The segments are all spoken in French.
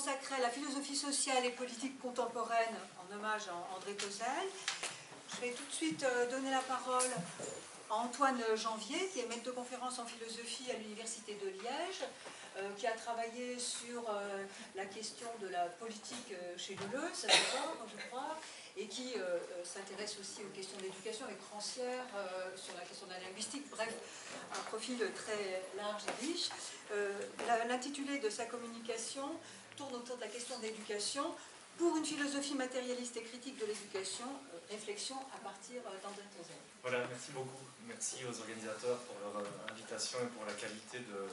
consacré à la philosophie sociale et politique contemporaine en hommage à André Tauzel. Je vais tout de suite donner la parole à Antoine Janvier, qui est maître de conférence en philosophie à l'Université de Liège, qui a travaillé sur la question de la politique chez Deleuze, d'abord, je crois, et qui s'intéresse aussi aux questions d'éducation avec Rancière, sur la question de la linguistique, bref, un profil très large et riche. L'intitulé de sa communication tourne autour de la question de l'éducation pour une philosophie matérialiste et critique de l'éducation, réflexion à partir d'André Tauzel. Voilà, merci beaucoup. Merci aux organisateurs pour leur invitation et pour la qualité de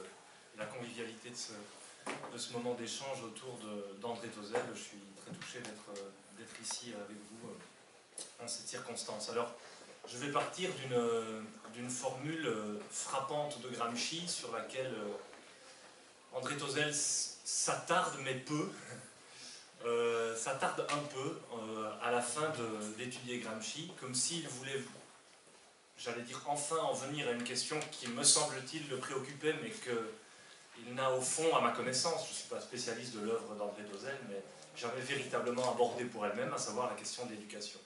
la convivialité de ce moment d'échange autour d'André Tauzel. Je suis très touché d'être ici avec vous en cette circonstance. Alors, je vais partir d'une formule frappante de Gramsci sur laquelle André Tauzel s'attarde, mais peu. S'attarde un peu à la fin d'étudier Gramsci, comme s'il voulait, j'allais dire, enfin en venir à une question qui, me semble-t-il, le préoccupait, mais qu'il n'a au fond, à ma connaissance, je ne suis pas spécialiste de l'œuvre d'André Tauzel, mais jamais véritablement abordé pour elle-même, à savoir la question de l'éducation.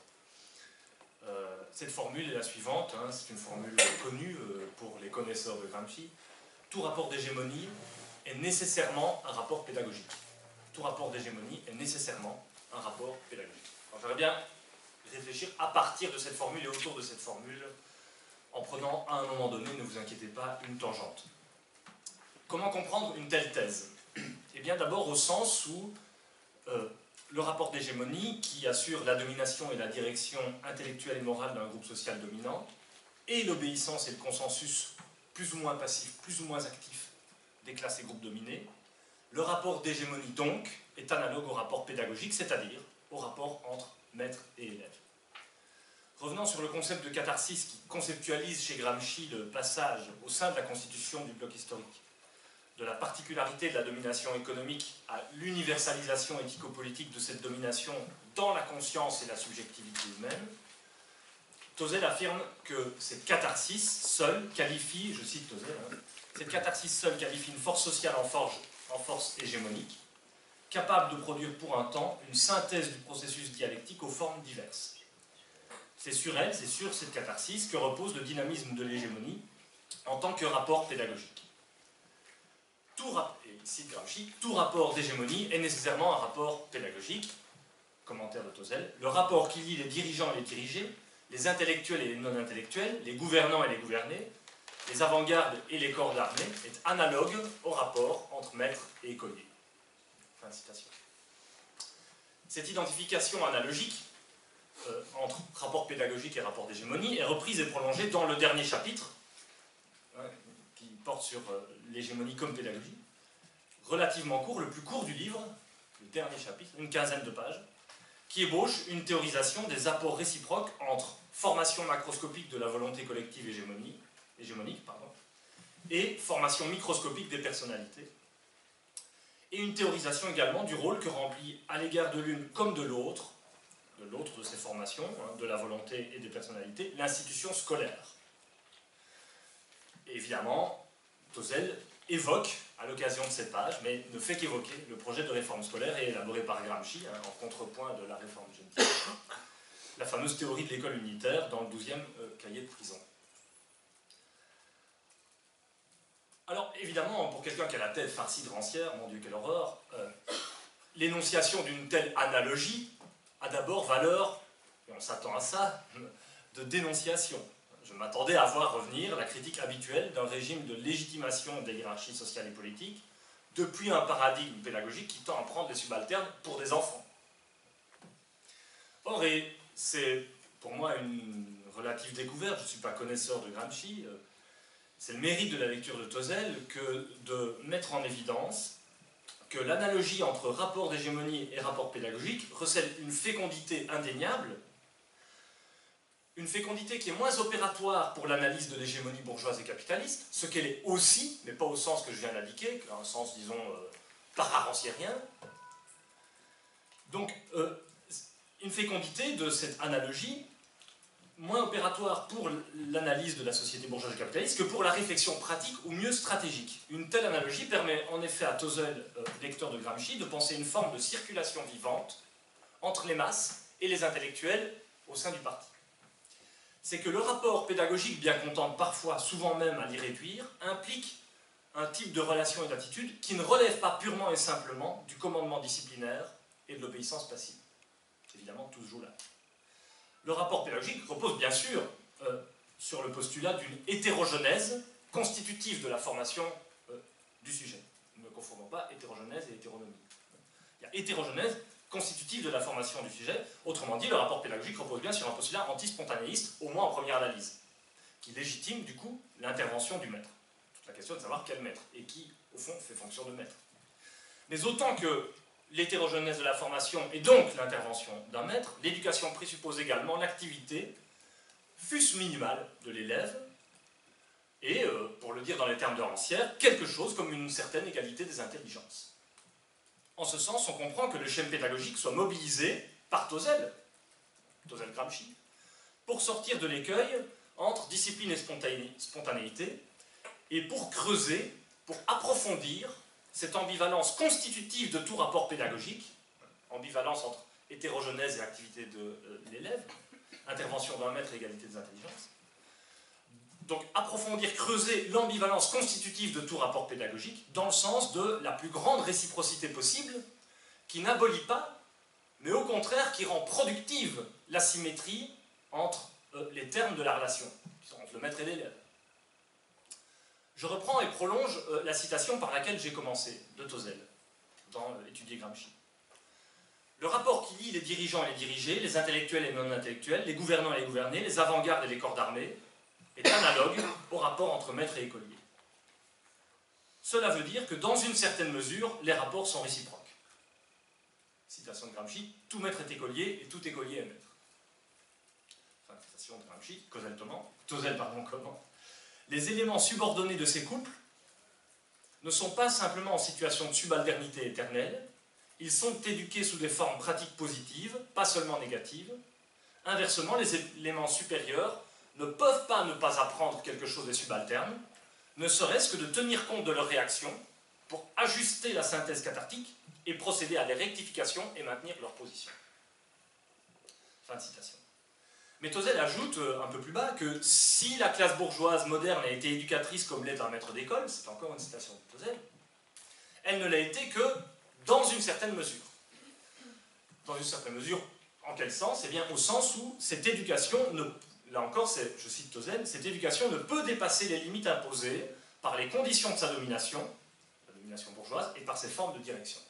Cette formule est la suivante, hein, c'est une formule connue pour les connaisseurs de Gramsci. Tout rapport d'hégémonie est nécessairement un rapport pédagogique. Tout rapport d'hégémonie est nécessairement un rapport pédagogique. J'aimerais bien réfléchir à partir de cette formule et autour de cette formule, en prenant à un moment donné, ne vous inquiétez pas, une tangente. Comment comprendre une telle thèse? Eh bien d'abord au sens où le rapport d'hégémonie, qui assure la domination et la direction intellectuelle et morale d'un groupe social dominant, et l'obéissance et le consensus plus ou moins passif, plus ou moins actif des classes et groupes dominés, le rapport d'hégémonie, donc, est analogue au rapport pédagogique, c'est-à-dire au rapport entre maître et élève. Revenant sur le concept de catharsis qui conceptualise chez Gramsci le passage au sein de la constitution du bloc historique de la particularité de la domination économique à l'universalisation éthico-politique de cette domination dans la conscience et la subjectivité humaine, Tauzel affirme que cette catharsis seule qualifie, je cite Tauzel, hein, cette catharsis seule qualifie une force sociale en force hégémonique, capable de produire pour un temps une synthèse du processus dialectique aux formes diverses. C'est sur elle, c'est sur cette catharsis que repose le dynamisme de l'hégémonie en tant que rapport pédagogique. Et cite Gramsci, tout rapport d'hégémonie est nécessairement un rapport pédagogique. Commentaire de Tauzel, le rapport qui lie les dirigeants et les dirigés, les intellectuels et les non-intellectuels, les gouvernants et les gouvernés, les avant-gardes et les corps d'armée, est analogue au rapport entre maître et écolier. Fin de citation. Cette identification analogique entre rapport pédagogique et rapport d'hégémonie est reprise et prolongée dans le dernier chapitre, qui porte sur l'hégémonie comme pédagogie, relativement court, le plus court du livre, le dernier chapitre, une quinzaine de pages, qui ébauche une théorisation des apports réciproques entre formation macroscopique de la volonté collective hégémonique, et formation microscopique des personnalités, et une théorisation également du rôle que remplit à l'égard de l'une comme de l'autre de ces formations, hein, de la volonté et des personnalités, l'institution scolaire. Et évidemment, Tauzel évoque, à l'occasion de cette page, mais ne fait qu'évoquer le projet de réforme scolaire élaboré par Gramsci, hein, en contrepoint de la réforme génétique, la fameuse théorie de l'école unitaire dans le 12e cahier de prison. Alors, évidemment, pour quelqu'un qui a la tête farcie de Rancière, mon Dieu, quelle horreur, l'énonciation d'une telle analogie a d'abord valeur, et on s'attend à ça, de dénonciation. Je m'attendais à voir revenir la critique habituelle d'un régime de légitimation des hiérarchies sociales et politiques depuis un paradigme pédagogique qui tend à prendre les subalternes pour des enfants. Or, et c'est pour moi une relative découverte, je ne suis pas connaisseur de Gramsci, c'est le mérite de la lecture de Tauzel que de mettre en évidence que l'analogie entre rapport d'hégémonie et rapport pédagogique recèle une fécondité indéniable, une fécondité qui est moins opératoire pour l'analyse de l'hégémonie bourgeoise et capitaliste, ce qu'elle est aussi, mais pas au sens que je viens d'indiquer, un sens, disons, para-ranciérien. Donc, une fécondité de cette analogie moins opératoire pour l'analyse de la société bourgeoise et capitaliste que pour la réflexion pratique ou mieux stratégique. Une telle analogie permet en effet à Tosel, lecteur de Gramsci, de penser une forme de circulation vivante entre les masses et les intellectuels au sein du parti. C'est que le rapport pédagogique, bien qu'on tente parfois, souvent même à l'y réduire, implique un type de relation et d'attitude qui ne relève pas purement et simplement du commandement disciplinaire et de l'obéissance passive. Évidemment, tout se joue là. Le rapport pédagogique repose bien sûr sur le postulat d'une hétérogenèse constitutive de la formation du sujet. Ne confondons pas hétérogenèse et hétéronomie. Il y a hétérogenèse constitutive de la formation du sujet. Autrement dit, le rapport pédagogique repose bien sur un postulat anti-spontanéiste, au moins en première analyse, qui légitime du coup l'intervention du maître. Toute la question est de savoir quel maître, et qui, au fond, fait fonction de maître. Mais autant que l'hétérogenèse de la formation et donc l'intervention d'un maître, l'éducation présuppose également l'activité, fût-ce minimale, de l'élève, et, pour le dire dans les termes de Rancière, quelque chose comme une certaine égalité des intelligences. En ce sens, on comprend que le schème pédagogique soit mobilisé par Tosel Gramsci, pour sortir de l'écueil entre discipline et spontanéité, et pour creuser, pour approfondir cette ambivalence constitutive de tout rapport pédagogique, ambivalence entre hétérogenèse et activité de l'élève, intervention d'un maître et égalité des intelligences. Donc approfondir, creuser l'ambivalence constitutive de tout rapport pédagogique dans le sens de la plus grande réciprocité possible, qui n'abolit pas, mais au contraire qui rend productive l'asymétrie entre les termes de la relation, entre le maître et l'élève. Je reprends et prolonge la citation par laquelle j'ai commencé, de Tosel, dans Étudier Gramsci. Le rapport qui lie les dirigeants et les dirigés, les intellectuels et les non-intellectuels, les gouvernants et les gouvernés, les avant-gardes et les corps d'armée, est analogue au rapport entre maître et écolier. Cela veut dire que, dans une certaine mesure, les rapports sont réciproques. Citation de Gramsci, tout maître est écolier et tout écolier est maître. Enfin, citation de Gramsci, Tosel, comment. Les éléments subordonnés de ces couples ne sont pas simplement en situation de subalternité éternelle, ils sont éduqués sous des formes pratiques positives, pas seulement négatives. Inversement, les éléments supérieurs ne peuvent pas ne pas apprendre quelque chose des subalternes, ne serait-ce que de tenir compte de leurs réactions pour ajuster la synthèse cathartique et procéder à des rectifications et maintenir leur position. Fin de citation. Mais Tosel ajoute un peu plus bas que si la classe bourgeoise moderne a été éducatrice comme l'est un maître d'école, c'est encore une citation de Tosel, elle ne l'a été que dans une certaine mesure. Dans une certaine mesure, en quel sens? Eh bien, au sens où cette éducation, là encore, je cite Tosel, cette éducation ne peut dépasser les limites imposées par les conditions de sa domination, la domination bourgeoise, et par ses formes de direction.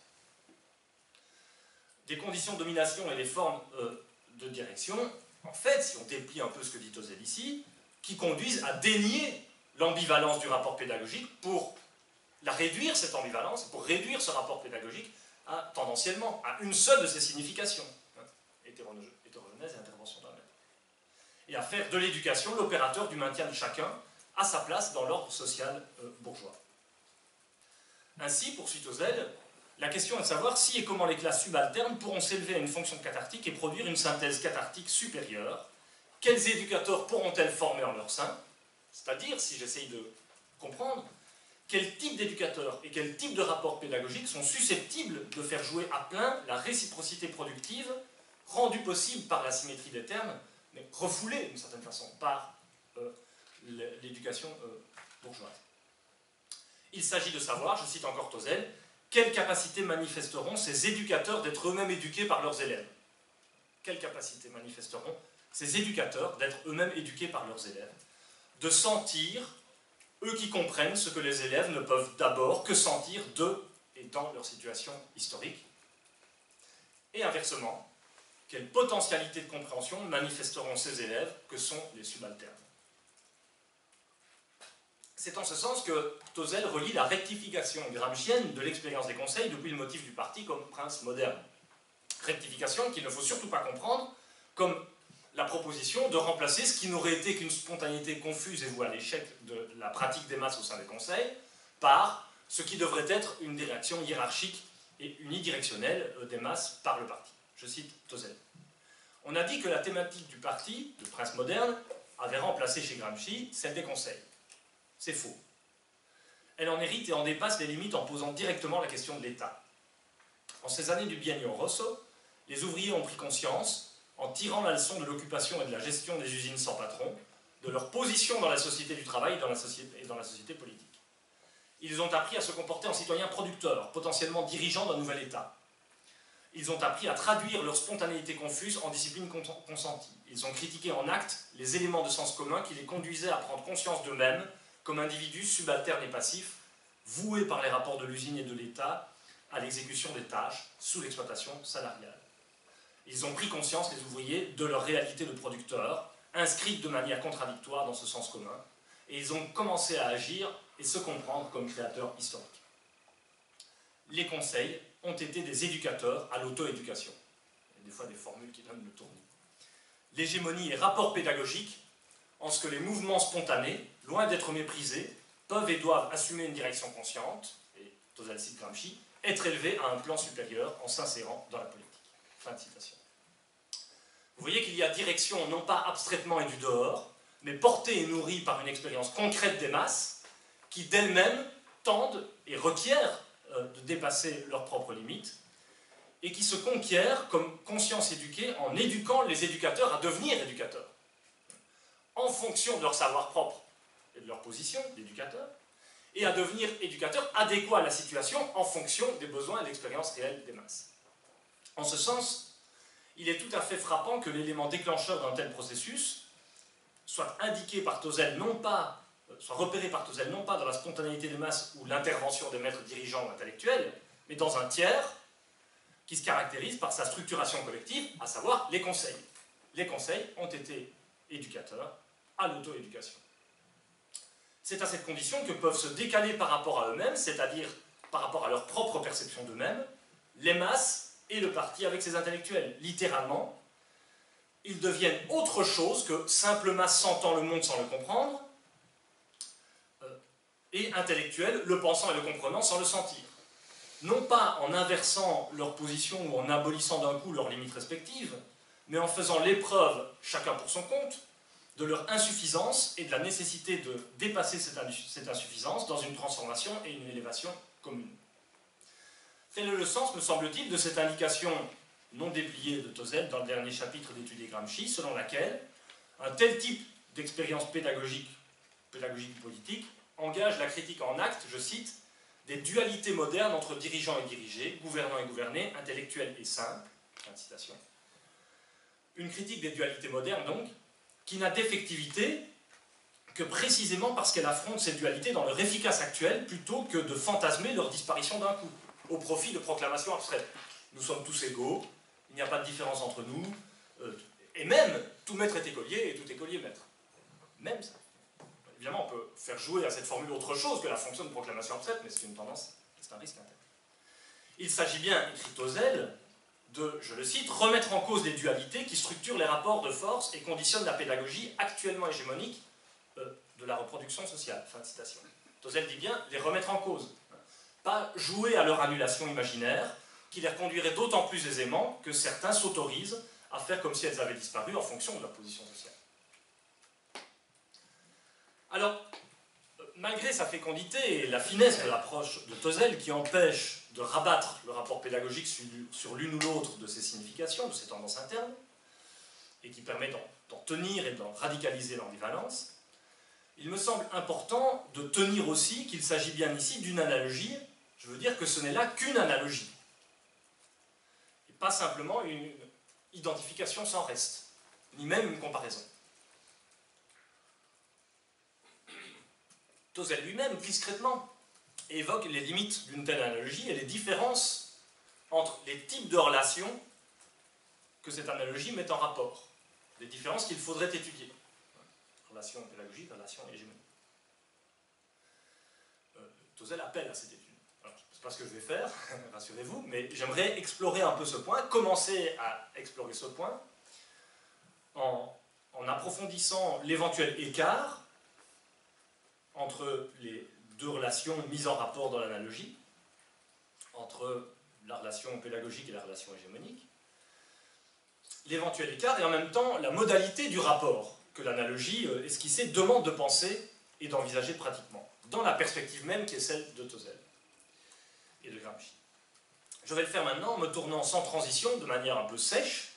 Des conditions de domination et des formes de direction, en fait, si on déplie un peu ce que dit Tosel ici, qui conduisent à dénier l'ambivalence du rapport pédagogique pour la réduire, cette ambivalence, pour réduire ce rapport pédagogique tendanciellement à une seule de ses significations, hétérogenèse et intervention d'un maître, et à faire de l'éducation l'opérateur du maintien de chacun à sa place dans l'ordre social bourgeois. Ainsi, poursuit Tosel, la question est de savoir si et comment les classes subalternes pourront s'élever à une fonction cathartique et produire une synthèse cathartique supérieure. Quels éducateurs pourront-elles former en leur sein? C'est-à-dire, si j'essaye de comprendre, quel type d'éducateurs et quel type de rapports pédagogiques sont susceptibles de faire jouer à plein la réciprocité productive, rendue possible par la symétrie des termes, mais refoulée d'une certaine façon par l'éducation bourgeoise. Il s'agit de savoir, je cite encore Tosel, quelles capacités manifesteront ces éducateurs d'être eux-mêmes éduqués par leurs élèves? Quelles capacités manifesteront ces éducateurs d'être eux-mêmes éduqués par leurs élèves? De sentir, eux qui comprennent ce que les élèves ne peuvent d'abord que sentir de et dans leur situation historique. Et inversement, quelle potentialité de compréhension manifesteront ces élèves que sont les subalternes? C'est en ce sens que Tosel relie la rectification gramscienne de l'expérience des conseils depuis le motif du parti comme prince moderne. Rectification qu'il ne faut surtout pas comprendre comme la proposition de remplacer ce qui n'aurait été qu'une spontanéité confuse et vouée à l'échec de la pratique des masses au sein des conseils par ce qui devrait être une direction hiérarchique et unidirectionnelle des masses par le parti. Je cite Tosel. On a dit que la thématique du parti, le prince moderne, avait remplacé chez Gramsci celle des conseils. C'est faux. Elle en hérite et en dépasse les limites en posant directement la question de l'État. En ces années du biennio Rosso, les ouvriers ont pris conscience, en tirant la leçon de l'occupation et de la gestion des usines sans patron, de leur position dans la société du travail et dans la société politique. Ils ont appris à se comporter en citoyens producteurs, potentiellement dirigeants d'un nouvel État. Ils ont appris à traduire leur spontanéité confuse en discipline consentie. Ils ont critiqué en acte les éléments de sens commun qui les conduisaient à prendre conscience d'eux-mêmes comme individus subalternes et passifs, voués par les rapports de l'usine et de l'État à l'exécution des tâches sous l'exploitation salariale. Ils ont pris conscience, les ouvriers, de leur réalité de producteurs, inscrite de manière contradictoire dans ce sens commun, et ils ont commencé à agir et se comprendre comme créateurs historiques. Les conseils ont été des éducateurs à l'auto-éducation. Il y a des fois des formules qui donnent le tournis. L'hégémonie est rapport pédagogique en ce que les mouvements spontanés, loin d'être méprisés, peuvent et doivent assumer une direction consciente, et Tosel cite Gramsci, être élevés à un plan supérieur en s'insérant dans la politique. Fin de citation. Vous voyez qu'il y a direction non pas abstraitement et du dehors, mais portée et nourrie par une expérience concrète des masses, qui d'elles-mêmes tendent et requièrent de dépasser leurs propres limites, et qui se conquièrent comme conscience éduquée en éduquant les éducateurs à devenir éducateurs, en fonction de leur savoir propre et de leur position d'éducateur, et à devenir éducateurs adéquats à la situation en fonction des besoins et de l'expérience réelle des masses. En ce sens, il est tout à fait frappant que l'élément déclencheur d'un tel processus soit indiqué par Tosel non pas soit repéré par Tosel non pas dans la spontanéité des masses ou l'intervention des maîtres dirigeants ou intellectuels, mais dans un tiers qui se caractérise par sa structuration collective, à savoir les conseils. Les conseils ont été éducateurs à l'auto-éducation. C'est à cette condition que peuvent se décaler par rapport à eux-mêmes, c'est-à-dire par rapport à leur propre perception d'eux-mêmes, les masses et le parti avec ses intellectuels. Littéralement, ils deviennent autre chose que simple masse sentant le monde sans le comprendre, et intellectuels, le pensant et le comprenant sans le sentir. Non pas en inversant leur position ou en abolissant d'un coup leurs limites respectives, mais en faisant l'épreuve, chacun pour son compte, de leur insuffisance et de la nécessité de dépasser cette insuffisance dans une transformation et une élévation commune. Tel est le sens, me semble-t-il, de cette indication non dépliée de Tosel dans le dernier chapitre d'Études Gramsci, selon laquelle un tel type d'expérience pédagogique politique engage la critique en acte, je cite, des dualités modernes entre dirigeants et dirigés, gouvernants et gouvernés, intellectuels et simples. Fin de citation. Une critique des dualités modernes, donc, qui n'a d'effectivité que précisément parce qu'elle affronte ces dualités dans leur efficace actuelle plutôt que de fantasmer leur disparition d'un coup, au profit de proclamations abstraites. Nous sommes tous égaux, il n'y a pas de différence entre nous, et même, tout maître est écolier et tout écolier maître. Même ça. Évidemment, on peut faire jouer à cette formule autre chose que la fonction de proclamation abstraite, mais c'est une tendance, c'est un risque interne. Il s'agit bien, écrit Tosel, de, je le cite, remettre en cause les dualités qui structurent les rapports de force et conditionnent la pédagogie actuellement hégémonique de la reproduction sociale. Fin de citation. Tosel dit bien les remettre en cause, pas jouer à leur annulation imaginaire, qui les conduirait d'autant plus aisément que certains s'autorisent à faire comme si elles avaient disparu en fonction de leur position sociale. Alors, malgré sa fécondité et la finesse de l'approche de Tosel qui empêche de rabattre le rapport pédagogique sur l'une ou l'autre de ses significations, de ses tendances internes, et qui permet d'en tenir et d'en radicaliser l'ambivalence, il me semble important de tenir aussi qu'il s'agit bien ici d'une analogie, je veux dire que ce n'est là qu'une analogie, et pas simplement une identification sans reste, ni même une comparaison. Tosel lui-même, discrètement, évoque les limites d'une telle analogie et les différences entre les types de relations que cette analogie met en rapport. Les différences qu'il faudrait étudier. Relation pédagogique, relation hégémonique. Tosel appelle à cette étude. Alors, je ne sais pas ce que je vais faire, rassurez-vous, mais j'aimerais explorer un peu ce point, commencer à explorer ce point en approfondissant l'éventuel écart entre les deux relations mises en rapport dans l'analogie, entre la relation pédagogique et la relation hégémonique, l'éventuel écart et en même temps la modalité du rapport que l'analogie esquissée demande de penser et d'envisager pratiquement, dans la perspective même qui est celle de Tosel et de Gramsci. Je vais le faire maintenant en me tournant sans transition, de manière un peu sèche,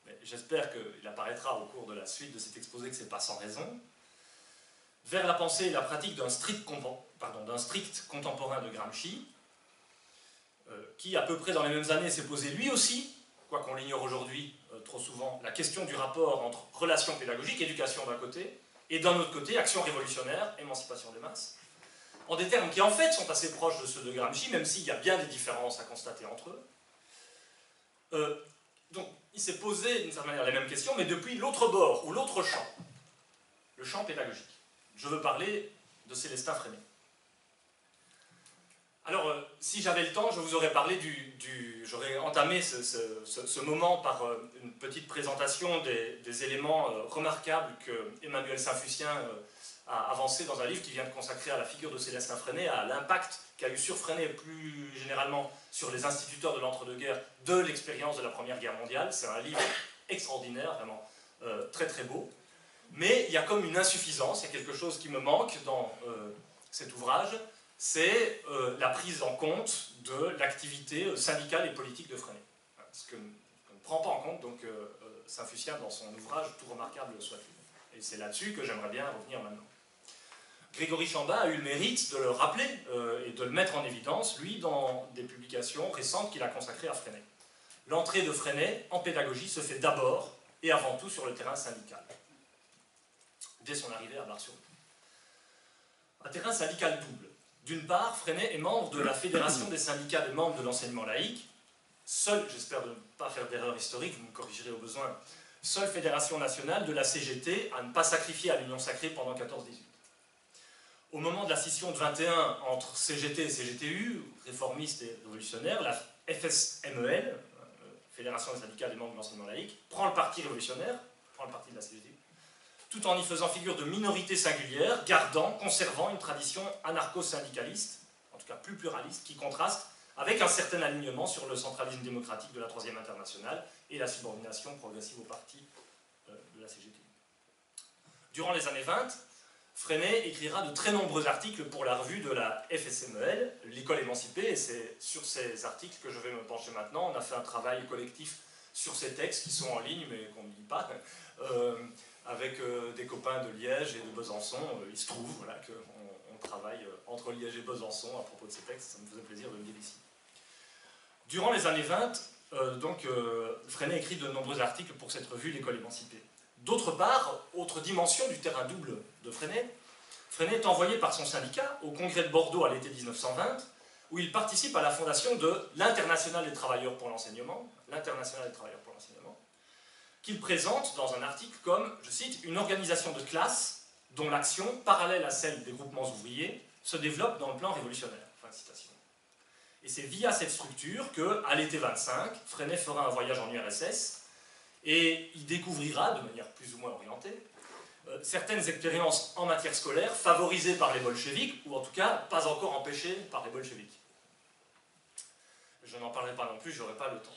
mais j'espère qu'il apparaîtra au cours de la suite de cet exposé que ce n'est pas sans raison, vers la pensée et la pratique d'un strict contemporain de Gramsci, qui à peu près dans les mêmes années s'est posé lui aussi, quoiqu'on l'ignore aujourd'hui trop souvent, la question du rapport entre relations pédagogiques, éducation d'un côté, et d'un autre côté, action révolutionnaire, émancipation des masses, en des termes qui en fait sont assez proches de ceux de Gramsci, même s'il y a bien des différences à constater entre eux. Donc il s'est posé d'une certaine manière les mêmes questions, mais depuis l'autre bord, ou l'autre champ, le champ pédagogique. Je veux parler de Célestin Freinet. Alors, si j'avais le temps, je vous aurais parlé j'aurais entamé ce moment par une petite présentation des éléments remarquables que Emmanuel Saint-Fucien a avancé dans un livre qui vient de consacrer à la figure de Célestin Freinet, à l'impact qu'a eu sur Freinet et plus généralement sur les instituteurs de l'entre-deux-guerres de l'expérience de la Première Guerre mondiale. C'est un livre extraordinaire, vraiment très très beau. Mais il y a comme une insuffisance, il y a quelque chose qui me manque dans cet ouvrage, c'est la prise en compte de l'activité syndicale et politique de Freinet. Ce que ne prend pas en compte donc Saint-Fucien dans son ouvrage, tout remarquable soit-il. Et c'est là-dessus que j'aimerais bien revenir maintenant. Grégory Chambin a eu le mérite de le rappeler et de le mettre en évidence, lui, dans des publications récentes qu'il a consacrées à Freinet. L'entrée de Freinet en pédagogie se fait d'abord et avant tout sur le terrain syndical, dès son arrivée à Bar-sur-Loup. Un terrain syndical double. D'une part, Freinet est membre de la Fédération des syndicats des membres de l'enseignement laïque, seule, j'espère ne pas faire d'erreur historique, vous me corrigerez au besoin, seule fédération nationale de la CGT à ne pas sacrifier à l'Union sacrée pendant 14-18. Au moment de la scission de 21 entre CGT et CGTU, réformistes et révolutionnaires, la FSMEL, Fédération des syndicats des membres de l'enseignement laïque, prend le parti révolutionnaire, prend le parti de la CGTU, tout en y faisant figure de minorité singulière, conservant une tradition anarcho-syndicaliste, en tout cas plus pluraliste, qui contraste avec un certain alignement sur le centralisme démocratique de la Troisième Internationale et la subordination progressive au parti de la CGT. Durant les années 20, Freinet écrira de très nombreux articles pour la revue de la FSMEL, l'école émancipée, et c'est sur ces articles que je vais me pencher maintenant. On a fait un travail collectif sur ces textes qui sont en ligne, mais qu'on ne lit pas, avec des copains de Liège et de Besançon. Il se trouve voilà, qu'on travaille entre Liège et Besançon à propos de ces textes, ça me faisait plaisir de le dire ici. Durant les années 20, Freinet écrit de nombreux articles pour cette revue, l'école émancipée. D'autre part, autre dimension du terrain double de Freinet, Freinet est envoyé par son syndicat au congrès de Bordeaux à l'été 1920, où il participe à la fondation de l'Internationale des travailleurs pour l'enseignement, qu'il présente dans un article comme, je cite, une organisation de classe dont l'action, parallèle à celle des groupements ouvriers, se développe dans le plan révolutionnaire. Fin de citation. Et c'est via cette structure que, à l'été 25, Freinet fera un voyage en URSS et il découvrira, de manière plus ou moins orientée, certaines expériences en matière scolaire favorisées par les bolcheviks, ou en tout cas pas encore empêchées par les bolcheviks. Je n'en parlerai pas non plus, je n'aurai pas le temps.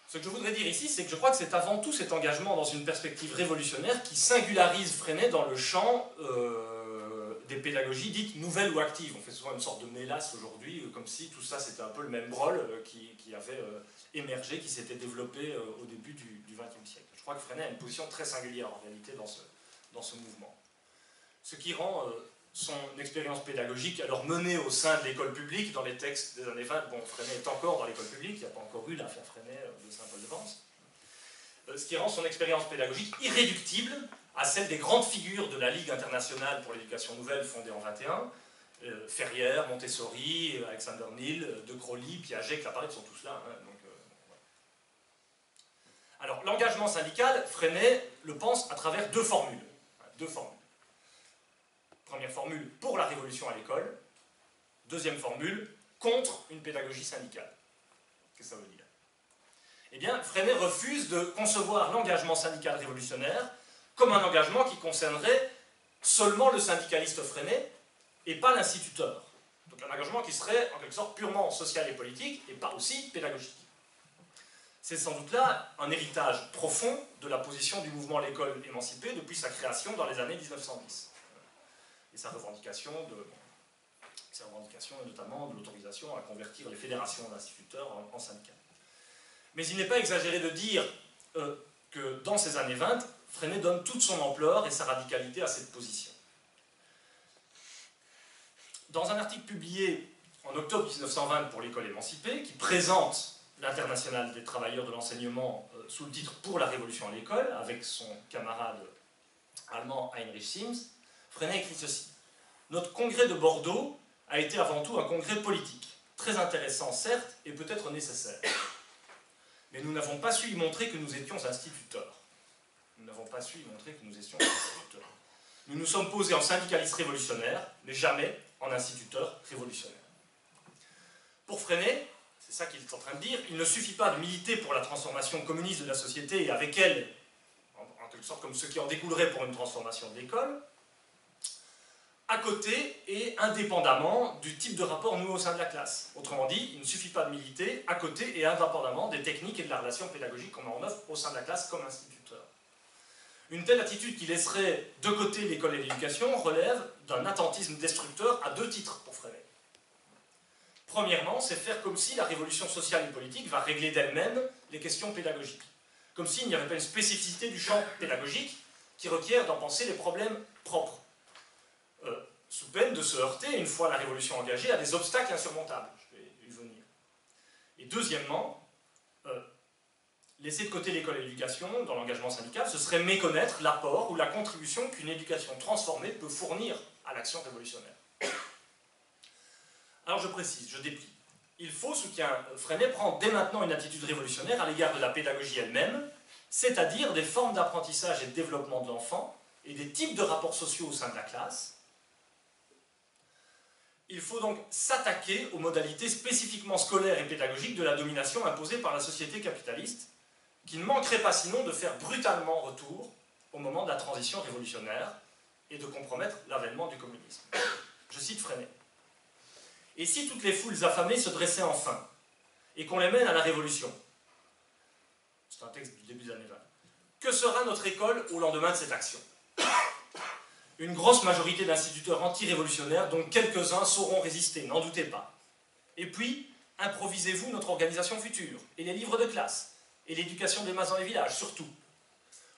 Ce que je voudrais dire ici, c'est que je crois que c'est avant tout cet engagement dans une perspective révolutionnaire qui singularise Freinet dans le champ des pédagogies dites nouvelles ou actives. On fait souvent une sorte de mélasse aujourd'hui, comme si tout ça c'était un peu le même rôle qui avait émergé, qui s'était développé au début du XXe siècle. Je crois que Freinet a une position très singulière en réalité dans ce mouvement. Ce qui rend son expérience pédagogique, alors menée au sein de l'école publique, dans les textes des années 20, bon, Freinet est encore dans l'école publique, il n'y a pas encore eu l'affaire Freinet de Saint-Paul-de-Vence, ce qui rend son expérience pédagogique irréductible à celle des grandes figures de la Ligue internationale pour l'éducation nouvelle fondée en 21, Ferrière, Montessori, Alexander Neal, De Crowley, Piaget, Claparède sont tous là. Hein, donc, voilà. Alors, l'engagement syndical, Freinet le pense à travers deux formules. Première formule, pour la révolution à l'école. Deuxième formule, contre une pédagogie syndicale. Qu'est-ce que ça veut dire? Eh bien, Freinet refuse de concevoir l'engagement syndical révolutionnaire comme un engagement qui concernerait seulement le syndicaliste Freinet et pas l'instituteur. Donc un engagement qui serait en quelque sorte purement social et politique et pas aussi pédagogique. C'est sans doute là un héritage profond de la position du mouvement L'école émancipée depuis sa création dans les années 1910. Et sa revendication, notamment de l'autorisation à convertir les fédérations d'instituteurs en syndicats. Mais il n'est pas exagéré de dire que dans ces années 20, Freinet donne toute son ampleur et sa radicalité à cette position. Dans un article publié en octobre 1920 pour l'École émancipée, qui présente l'Internationale des travailleurs de l'enseignement sous le titre « Pour la révolution à l'école », avec son camarade allemand Heinrich Sims, Freinet écrit ceci. « Notre congrès de Bordeaux a été avant tout un congrès politique, très intéressant certes, et peut-être nécessaire. Mais nous n'avons pas su y montrer que nous étions instituteurs. Nous n'avons pas su y montrer que nous étions instituteurs. Nous nous sommes posés en syndicalistes révolutionnaires, mais jamais en instituteurs révolutionnaires. » Pour Freinet, c'est ça qu'il est en train de dire, il ne suffit pas de militer pour la transformation communiste de la société et avec elle, en quelque sorte comme ce qui en découlerait pour une transformation de l'école, à côté et indépendamment du type de rapport noué au sein de la classe. Autrement dit, il ne suffit pas de militer à côté et indépendamment des techniques et de la relation pédagogique qu'on met en œuvre au sein de la classe comme instituteur. Une telle attitude qui laisserait de côté l'école et l'éducation relève d'un attentisme destructeur à deux titres pour Freinet. Premièrement, c'est faire comme si la révolution sociale et politique va régler d'elle-même les questions pédagogiques. Comme s'il n'y avait pas une spécificité du champ pédagogique qui requiert d'en penser les problèmes propres. Sous peine de se heurter, une fois la révolution engagée, à des obstacles insurmontables. Je vais y venir. Et deuxièmement, laisser de côté l'école et l'éducation dans l'engagement syndical, ce serait méconnaître l'apport ou la contribution qu'une éducation transformée peut fournir à l'action révolutionnaire. Alors je précise, je déplie. Il faut, soutient Freinet, prendre dès maintenant une attitude révolutionnaire à l'égard de la pédagogie elle-même, c'est-à-dire des formes d'apprentissage et de développement de l'enfant et des types de rapports sociaux au sein de la classe. Il faut donc s'attaquer aux modalités spécifiquement scolaires et pédagogiques de la domination imposée par la société capitaliste, qui ne manquerait pas sinon de faire brutalement retour au moment de la transition révolutionnaire et de compromettre l'avènement du communisme. Je cite Freinet. Et si toutes les foules affamées se dressaient enfin, et qu'on les mène à la révolution, c'est un texte du début des années 20, que sera notre école au lendemain de cette action? Une grosse majorité d'instituteurs anti-révolutionnaires, dont quelques-uns sauront résister, n'en doutez pas. Et puis, improvisez-vous notre organisation future, et les livres de classe, et l'éducation des masses dans les villages, surtout.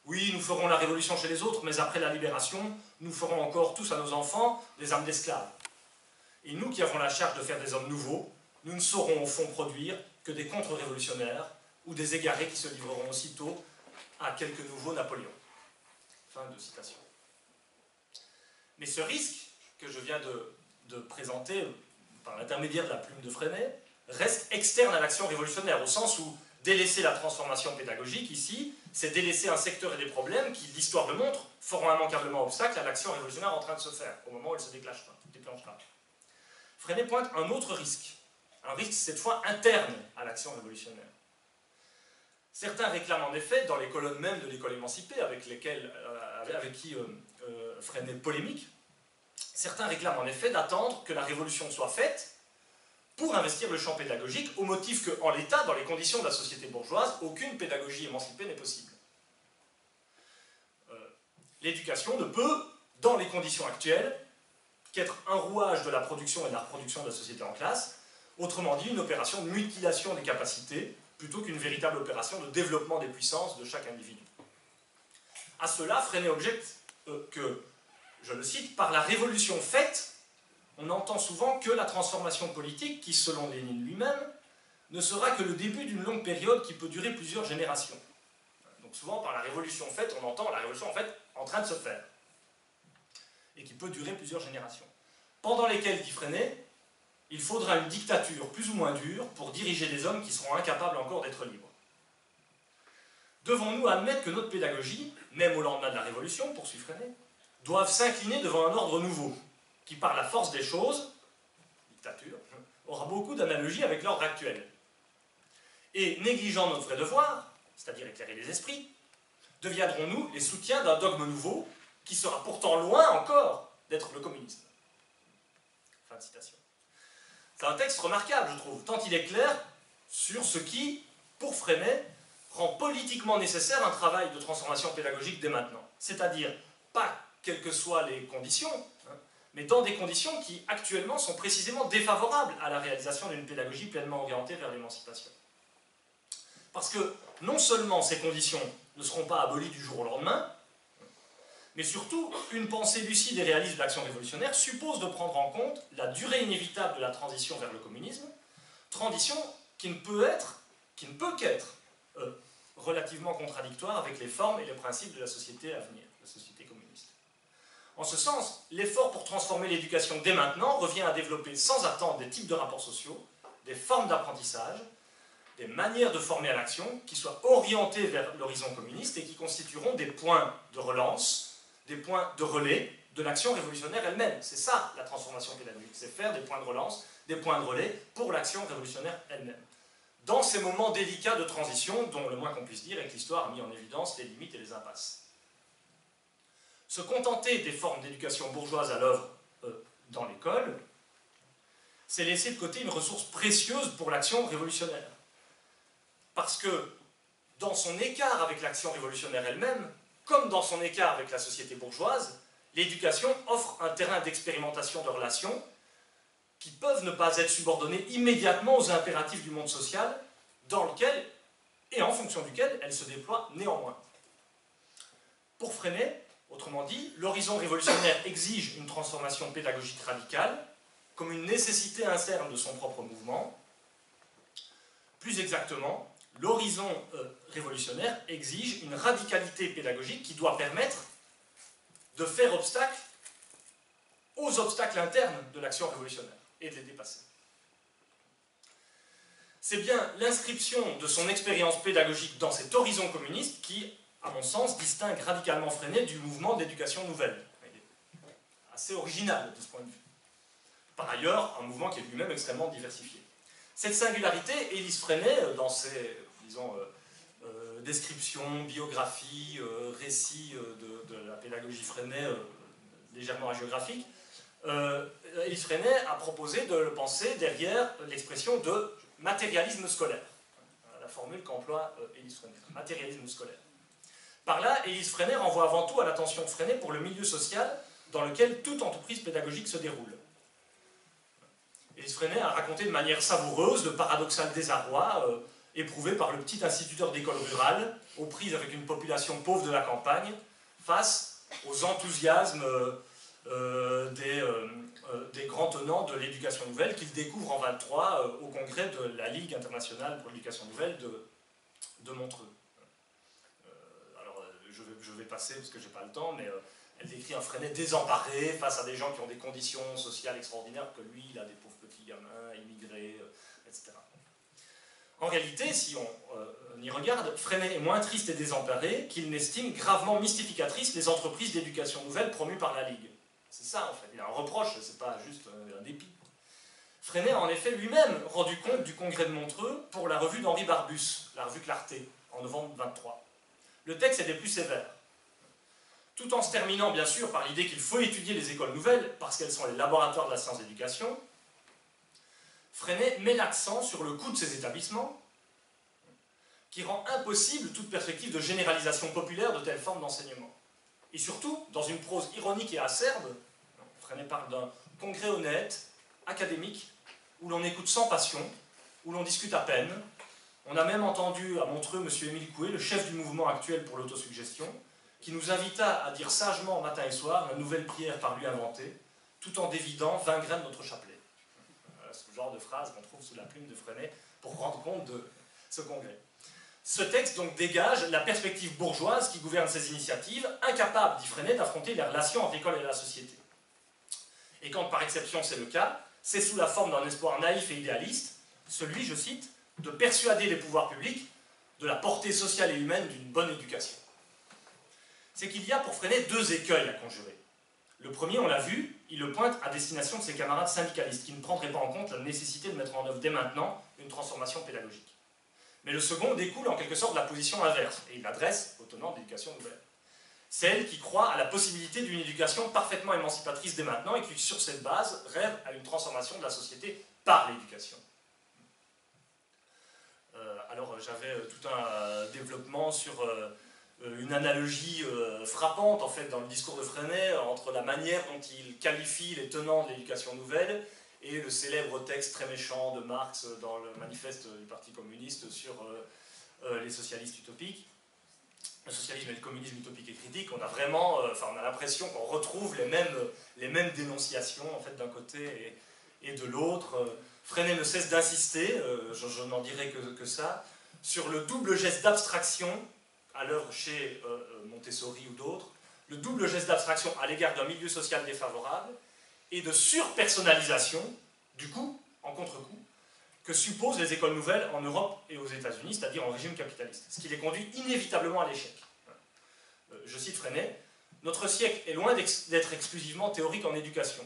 Oui, nous ferons la révolution chez les autres, mais après la libération, nous ferons encore tous à nos enfants des âmes d'esclaves. Et nous qui avons la charge de faire des hommes nouveaux, nous ne saurons au fond produire que des contre-révolutionnaires ou des égarés qui se livreront aussitôt à quelques nouveaux Napoléons. Fin de citation. Mais ce risque que je viens de présenter par l'intermédiaire de la plume de Freinet reste externe à l'action révolutionnaire, au sens où délaisser la transformation pédagogique, ici, c'est délaisser un secteur et des problèmes qui, l'histoire le montre, feront immanquablement obstacle à l'action révolutionnaire en train de se faire, au moment où elle se déclenchera. Freinet pointe un autre risque, un risque cette fois interne à l'action révolutionnaire. Certains réclament en effet, dans les colonnes même de l'école émancipée, avec qui Freinet polémique, certains réclament en effet d'attendre que la révolution soit faite pour investir le champ pédagogique, au motif qu'en l'état, dans les conditions de la société bourgeoise, aucune pédagogie émancipée n'est possible. L'éducation ne peut, dans les conditions actuelles, qu'être un rouage de la production et de la reproduction de la société en classe, autrement dit une opération de mutilation des capacités, plutôt qu'une véritable opération de développement des puissances de chaque individu. À cela, Freinet objecte que, je le cite, par la révolution faite, on entend souvent que la transformation politique, qui, selon Lénine lui-même, ne sera que le début d'une longue période qui peut durer plusieurs générations. Donc souvent, par la révolution faite, on entend la révolution en fait en train de se faire, et qui peut durer plusieurs générations. Pendant lesquelles, dit Freinet, il faudra une dictature plus ou moins dure pour diriger des hommes qui seront incapables encore d'être libres. Devons-nous admettre que notre pédagogie, même au lendemain de la Révolution, poursuit Freinet, doivent s'incliner devant un ordre nouveau, qui par la force des choses, dictature, aura beaucoup d'analogies avec l'ordre actuel. Et négligeant notre vrai devoir, c'est-à-dire éclairer les esprits, deviendrons-nous les soutiens d'un dogme nouveau, qui sera pourtant loin encore d'être le communisme. Fin de citation. C'est un texte remarquable, je trouve, tant il est clair sur ce qui, pour Freinet, rend politiquement nécessaire un travail de transformation pédagogique dès maintenant. C'est-à-dire, pas quelles que soient les conditions, hein, mais dans des conditions qui, actuellement, sont précisément défavorables à la réalisation d'une pédagogie pleinement orientée vers l'émancipation. Parce que, non seulement ces conditions ne seront pas abolies du jour au lendemain, mais surtout, une pensée lucide et réaliste de l'action révolutionnaire suppose de prendre en compte la durée inévitable de la transition vers le communisme, transition qui ne peut qu'être relativement contradictoire avec les formes et les principes de la société à venir, la société communiste. En ce sens, l'effort pour transformer l'éducation dès maintenant revient à développer sans attendre des types de rapports sociaux, des formes d'apprentissage, des manières de former à l'action qui soient orientées vers l'horizon communiste et qui constitueront des points de relance, des points de relais de l'action révolutionnaire elle-même. C'est ça la transformation pédagogique, c'est faire des points de relance, des points de relais pour l'action révolutionnaire elle-même. Dans ces moments délicats de transition, dont le moins qu'on puisse dire est que l'histoire a mis en évidence les limites et les impasses. Se contenter des formes d'éducation bourgeoise à l'œuvre dans l'école, c'est laisser de côté une ressource précieuse pour l'action révolutionnaire. Parce que, dans son écart avec l'action révolutionnaire elle-même, comme dans son écart avec la société bourgeoise, l'éducation offre un terrain d'expérimentation de relations qui peuvent ne pas être subordonnées immédiatement aux impératifs du monde social, dans lequel, et en fonction duquel, elle se déploie néanmoins. Pour Freinet, autrement dit, l'horizon révolutionnaire exige une transformation pédagogique radicale, comme une nécessité interne de son propre mouvement. Plus exactement, l'horizon révolutionnaire exige une radicalité pédagogique qui doit permettre de faire obstacle aux obstacles internes de l'action révolutionnaire et de les dépasser. C'est bien l'inscription de son expérience pédagogique dans cet horizon communiste qui, à mon sens, distingue radicalement Freinet du mouvement d'éducation nouvelle. Il est assez original de ce point de vue. Par ailleurs, un mouvement qui est lui-même extrêmement diversifié. Cette singularité, Élise Freinet, dans ses, disons, descriptions, biographies, récits de la pédagogie Freinet légèrement hagiographique, Élise Freinet a proposé de le penser derrière l'expression de matérialisme scolaire. La formule qu'emploie Élise Freinet, matérialisme scolaire. Par là, Élise Freinet renvoie avant tout à l'attention de Freinet pour le milieu social dans lequel toute entreprise pédagogique se déroule. Élise Freinet a raconté de manière savoureuse le paradoxal désarroi éprouvé par le petit instituteur d'école rurale, aux prises avec une population pauvre de la campagne, face aux enthousiasmes des grands tenants de l'éducation nouvelle qu'il découvre en 1923 au congrès de la Ligue internationale pour l'éducation nouvelle de Montreux. Alors, je vais passer parce que je n'ai pas le temps, mais elle décrit un Freinet désemparé face à des gens qui ont des conditions sociales extraordinaires, que lui, il a des pauvres petits gamins, immigrés, etc. En réalité, si on y regarde, Freinet est moins triste et désemparé qu'il n'estime gravement mystificatrices les entreprises d'éducation nouvelle promues par la Ligue. C'est ça, en fait. Il a un reproche, c'est pas juste un dépit. Freinet a en effet lui-même rendu compte du congrès de Montreux pour la revue d'Henri Barbus, la revue Clarté, en novembre 1923. Le texte est des plus sévères. Tout en se terminant, bien sûr, par l'idée qu'il faut étudier les écoles nouvelles, parce qu'elles sont les laboratoires de la science d'éducation, Freinet met l'accent sur le coût de ces établissements, qui rend impossible toute perspective de généralisation populaire de telles formes d'enseignement. Et surtout, dans une prose ironique et acerbe, Freinet parle d'un congrès honnête, académique, où l'on écoute sans passion, où l'on discute à peine. On a même entendu à Montreux M. Émile Coué, le chef du mouvement actuel pour l'autosuggestion, qui nous invita à dire sagement matin et soir la nouvelle prière par lui inventée, tout en dévidant 20 graines de notre chapelet. Voilà ce genre de phrase qu'on trouve sous la plume de Freinet pour rendre compte de ce congrès. Ce texte donc dégage la perspective bourgeoise qui gouverne ces initiatives, incapable, dit Freinet, d'affronter les relations entre l'école et la société. Et quand par exception c'est le cas, c'est sous la forme d'un espoir naïf et idéaliste, celui, je cite, de persuader les pouvoirs publics de la portée sociale et humaine d'une bonne éducation. C'est qu'il y a pour Freinet deux écueils à conjurer. Le premier, on l'a vu, il le pointe à destination de ses camarades syndicalistes, qui ne prendraient pas en compte la nécessité de mettre en œuvre dès maintenant une transformation pédagogique. Mais le second découle en quelque sorte de la position inverse, et il l'adresse aux tenants de l'éducation nouvelle. Celle qui croit à la possibilité d'une éducation parfaitement émancipatrice dès maintenant, et qui, sur cette base, rêve à une transformation de la société par l'éducation. Alors, j'avais tout un développement sur une analogie frappante en fait dans le discours de Freinet entre la manière dont il qualifie les tenants de l'éducation nouvelle et le célèbre texte très méchant de Marx dans le manifeste du Parti communiste sur les socialistes utopiques. Le socialisme et le communisme utopique et critique, on a vraiment, on a l'impression qu'on retrouve les mêmes dénonciations en fait, d'un côté et de l'autre. Freinet ne cesse d'insister, je n'en dirai que ça, sur le double geste d'abstraction à l'œuvre chez Montessori ou d'autres, le double geste d'abstraction à l'égard d'un milieu social défavorable et de surpersonnalisation, du coup, en contre-coup, que supposent les écoles nouvelles en Europe et aux États-Unis, c'est-à-dire en régime capitaliste, ce qui les conduit inévitablement à l'échec. Je cite Freinet, « Notre siècle est loin d'être exclusivement théorique en éducation,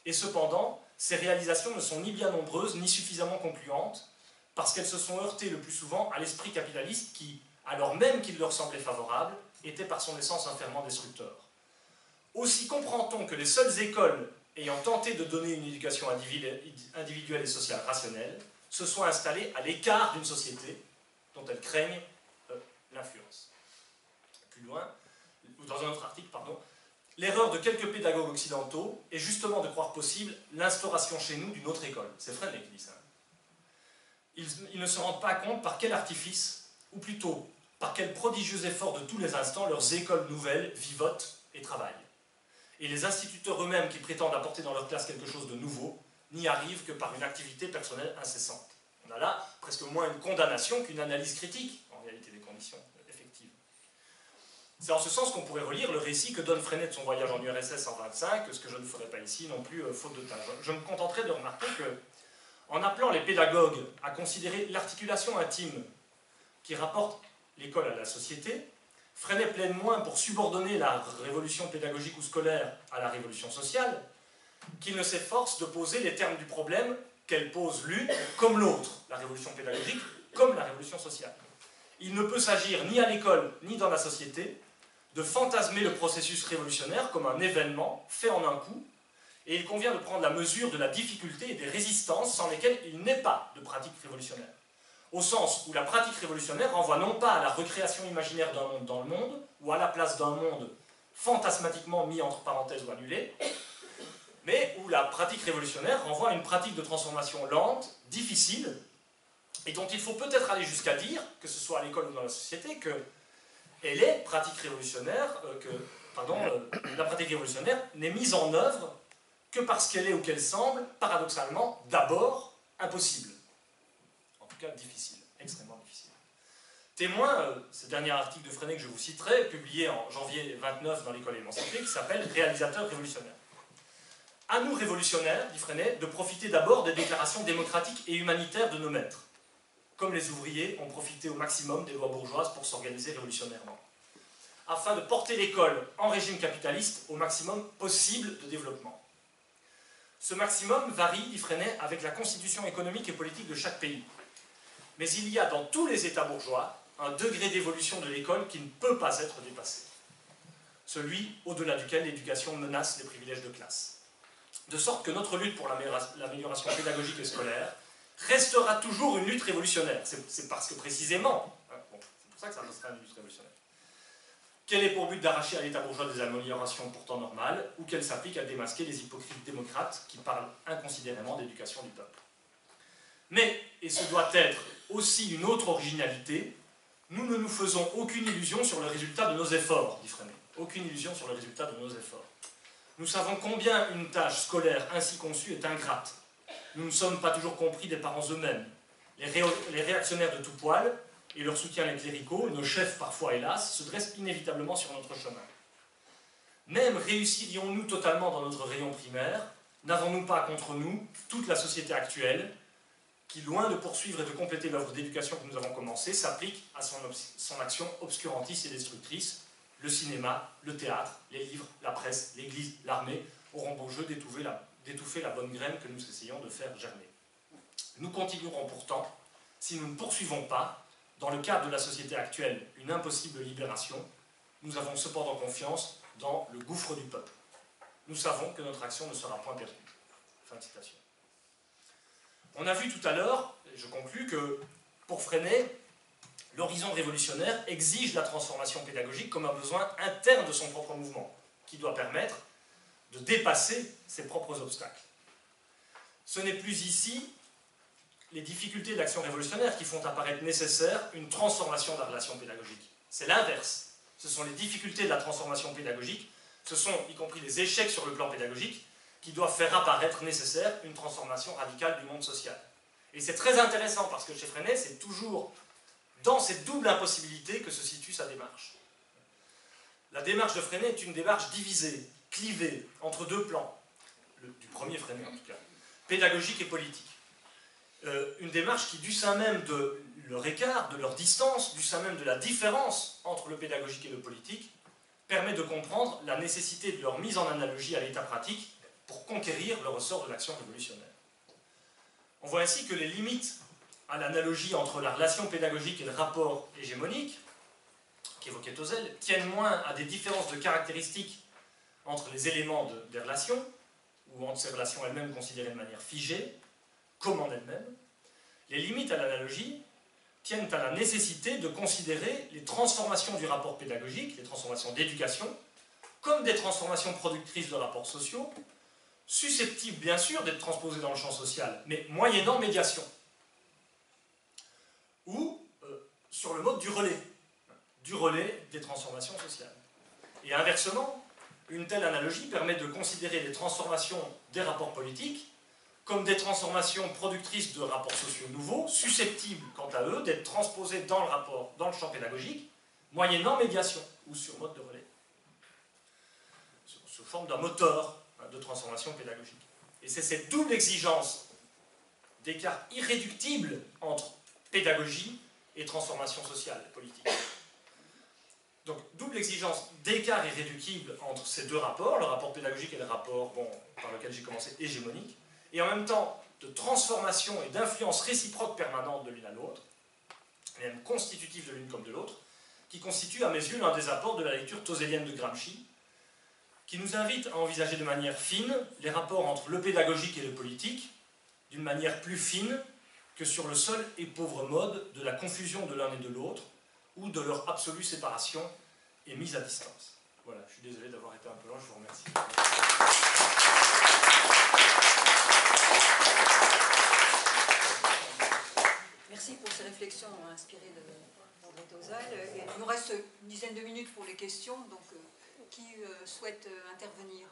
et cependant, ces réalisations ne sont ni bien nombreuses, ni suffisamment concluantes, parce qu'elles se sont heurtées le plus souvent à l'esprit capitaliste qui, alors même qu'il leur semblait favorable, était par son essence infèrement destructeur. Aussi comprend-on que les seules écoles ayant tenté de donner une éducation individuelle et sociale rationnelle, se soient installées à l'écart d'une société dont elles craignent l'influence. » Plus loin, ou dans un autre article, pardon, « L'erreur de quelques pédagogues occidentaux est justement de croire possible l'instauration chez nous d'une autre école. » C'est Freinet qui dit ça. Ils ne se rendent pas compte par quel artifice, ou plutôt par quel prodigieux effort de tous les instants leurs écoles nouvelles vivotent et travaillent. Et les instituteurs eux-mêmes qui prétendent apporter dans leur classe quelque chose de nouveau n'y arrivent que par une activité personnelle incessante. On a là presque moins une condamnation qu'une analyse critique, en réalité, des conditions effectives. C'est en ce sens qu'on pourrait relire le récit que donne Freinet de son voyage en URSS en 1925, ce que je ne ferai pas ici non plus, faute de temps. Je me contenterai de remarquer que, en appelant les pédagogues à considérer l'articulation intime qui rapporte l'école à la société, Freinet plaide moins pour subordonner la révolution pédagogique ou scolaire à la révolution sociale, qu'il ne s'efforce de poser les termes du problème qu'elle pose l'une comme l'autre, la révolution pédagogique comme la révolution sociale. Il ne peut s'agir ni à l'école ni dans la société de fantasmer le processus révolutionnaire comme un événement fait en un coup, et il convient de prendre la mesure de la difficulté et des résistances sans lesquelles il n'est pas de pratique révolutionnaire. Au sens où la pratique révolutionnaire renvoie non pas à la recréation imaginaire d'un monde dans le monde, ou à la place d'un monde fantasmatiquement mis entre parenthèses ou annulé, mais où la pratique révolutionnaire renvoie à une pratique de transformation lente, difficile, et dont il faut peut-être aller jusqu'à dire, que ce soit à l'école ou dans la société, que elle est pratique révolutionnaire, la pratique révolutionnaire n'est mise en œuvre que parce qu'elle est ou qu'elle semble, paradoxalement, d'abord impossible. En tout cas, difficile, extrêmement difficile. Témoin, ce dernier article de Freinet que je vous citerai, publié en janvier 29 dans l'école émancipée, qui s'appelle « Réalisateur révolutionnaire ». À nous révolutionnaires, dit Freinet, de profiter d'abord des déclarations démocratiques et humanitaires de nos maîtres, comme les ouvriers ont profité au maximum des lois bourgeoises pour s'organiser révolutionnairement, afin de porter l'école en régime capitaliste au maximum possible de développement. Ce maximum varie, dit Freinet, avec la constitution économique et politique de chaque pays. Mais il y a dans tous les États bourgeois un degré d'évolution de l'école qui ne peut pas être dépassé, celui au-delà duquel l'éducation menace les privilèges de classe. De sorte que notre lutte pour l'amélioration pédagogique et scolaire restera toujours une lutte révolutionnaire. C'est parce que précisément, c'est pour ça que ça restera une lutte révolutionnaire, qu'elle est pour but d'arracher à l'État bourgeois des améliorations pourtant normales, ou qu'elle s'applique à démasquer les hypocrites démocrates qui parlent inconsidérément d'éducation du peuple. Mais, et ce doit être aussi une autre originalité, nous ne nous faisons aucune illusion sur le résultat de nos efforts, dit Freinet. Aucune illusion sur le résultat de nos efforts. Nous savons combien une tâche scolaire ainsi conçue est ingrate. Nous ne sommes pas toujours compris des parents eux-mêmes. Les réactionnaires de tout poil, et leurs soutiens les cléricaux, nos chefs parfois hélas, se dressent inévitablement sur notre chemin. Même réussirions-nous totalement dans notre rayon primaire, n'avons-nous pas contre nous toute la société actuelle, qui, loin de poursuivre et de compléter l'œuvre d'éducation que nous avons commencée, s'applique à son action obscurantiste et destructrice. Le cinéma, le théâtre, les livres, la presse, l'église, l'armée auront beau jeu d'étouffer la bonne graine que nous essayons de faire germer. Nous continuerons pourtant, si nous ne poursuivons pas, dans le cadre de la société actuelle, une impossible libération, nous avons cependant confiance dans le gouffre du peuple. Nous savons que notre action ne sera point perdue. Fin de citation. On a vu tout à l'heure, et je conclus, que pour Freinet, L'horizon révolutionnaire exige la transformation pédagogique comme un besoin interne de son propre mouvement, qui doit permettre de dépasser ses propres obstacles. Ce n'est plus ici les difficultés de l'action révolutionnaire qui font apparaître nécessaire une transformation de la relation pédagogique. C'est l'inverse. Ce sont les difficultés de la transformation pédagogique, ce sont y compris les échecs sur le plan pédagogique, qui doivent faire apparaître nécessaire une transformation radicale du monde social. Et c'est très intéressant parce que chez Freinet, c'est toujours dans cette double impossibilité que se situe sa démarche. La démarche de Freinet est une démarche divisée, clivée, entre deux plans, du premier Freinet en tout cas, pédagogique et politique. Une démarche qui, du sein même de leur écart, de leur distance, du sein même de la différence entre le pédagogique et le politique, permet de comprendre la nécessité de leur mise en analogie à l'état pratique pour conquérir le ressort de l'action révolutionnaire. On voit ainsi que les limites à l'analogie entre la relation pédagogique et le rapport hégémonique, qu'évoquait Tozzel, tiennent moins à des différences de caractéristiques entre les éléments des relations, ou entre ces relations elles-mêmes considérées de manière figée, comme en elles-mêmes. Les limites à l'analogie tiennent à la nécessité de considérer les transformations du rapport pédagogique, les transformations d'éducation, comme des transformations productrices de rapports sociaux, susceptibles bien sûr d'être transposées dans le champ social, mais moyennant médiation. Ou sur le mode du relais des transformations sociales. Et inversement, une telle analogie permet de considérer les transformations des rapports politiques comme des transformations productrices de rapports sociaux nouveaux, susceptibles, quant à eux, d'être transposés dans le champ pédagogique, moyennant médiation, ou sur mode de relais, sous forme d'un moteur de transformation pédagogique. Et c'est cette double exigence d'écart irréductible entre pédagogie et transformation sociale et politique. Donc, double exigence d'écart irréductible entre ces deux rapports, le rapport pédagogique et le rapport, par lequel j'ai commencé, hégémonique, et en même temps de transformation et d'influence réciproque permanente de l'une à l'autre, même constitutive de l'une comme de l'autre, qui constitue à mes yeux l'un des apports de la lecture tozelienne de Gramsci, qui nous invite à envisager de manière fine les rapports entre le pédagogique et le politique, d'une manière plus fine que sur le seul et pauvre mode de la confusion de l'un et de l'autre, ou de leur absolue séparation et mise à distance. Voilà, je suis désolé d'avoir été un peu long, je vous remercie. Merci pour ces réflexions inspirées d'André Tozzel. Il nous reste une dizaine de minutes pour les questions, donc qui souhaite intervenir?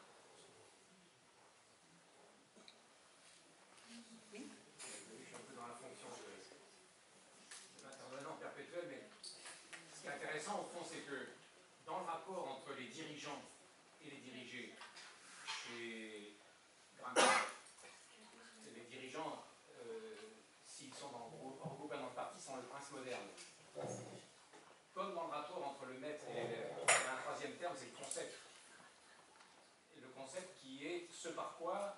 Oui. Je suis un peu dans la fonction de l'intervenant perpétuel, mais ce qui est intéressant au fond, c'est que dans le rapport entre les dirigeants et les dirigés chez Gramsci, les dirigeants, s'ils sont regroupés dans le parti, sont le prince moderne. Comme dans le rapport entre le maître et l'élève. Il y a un troisième terme, c'est le concept. Et le concept qui est ce par quoi,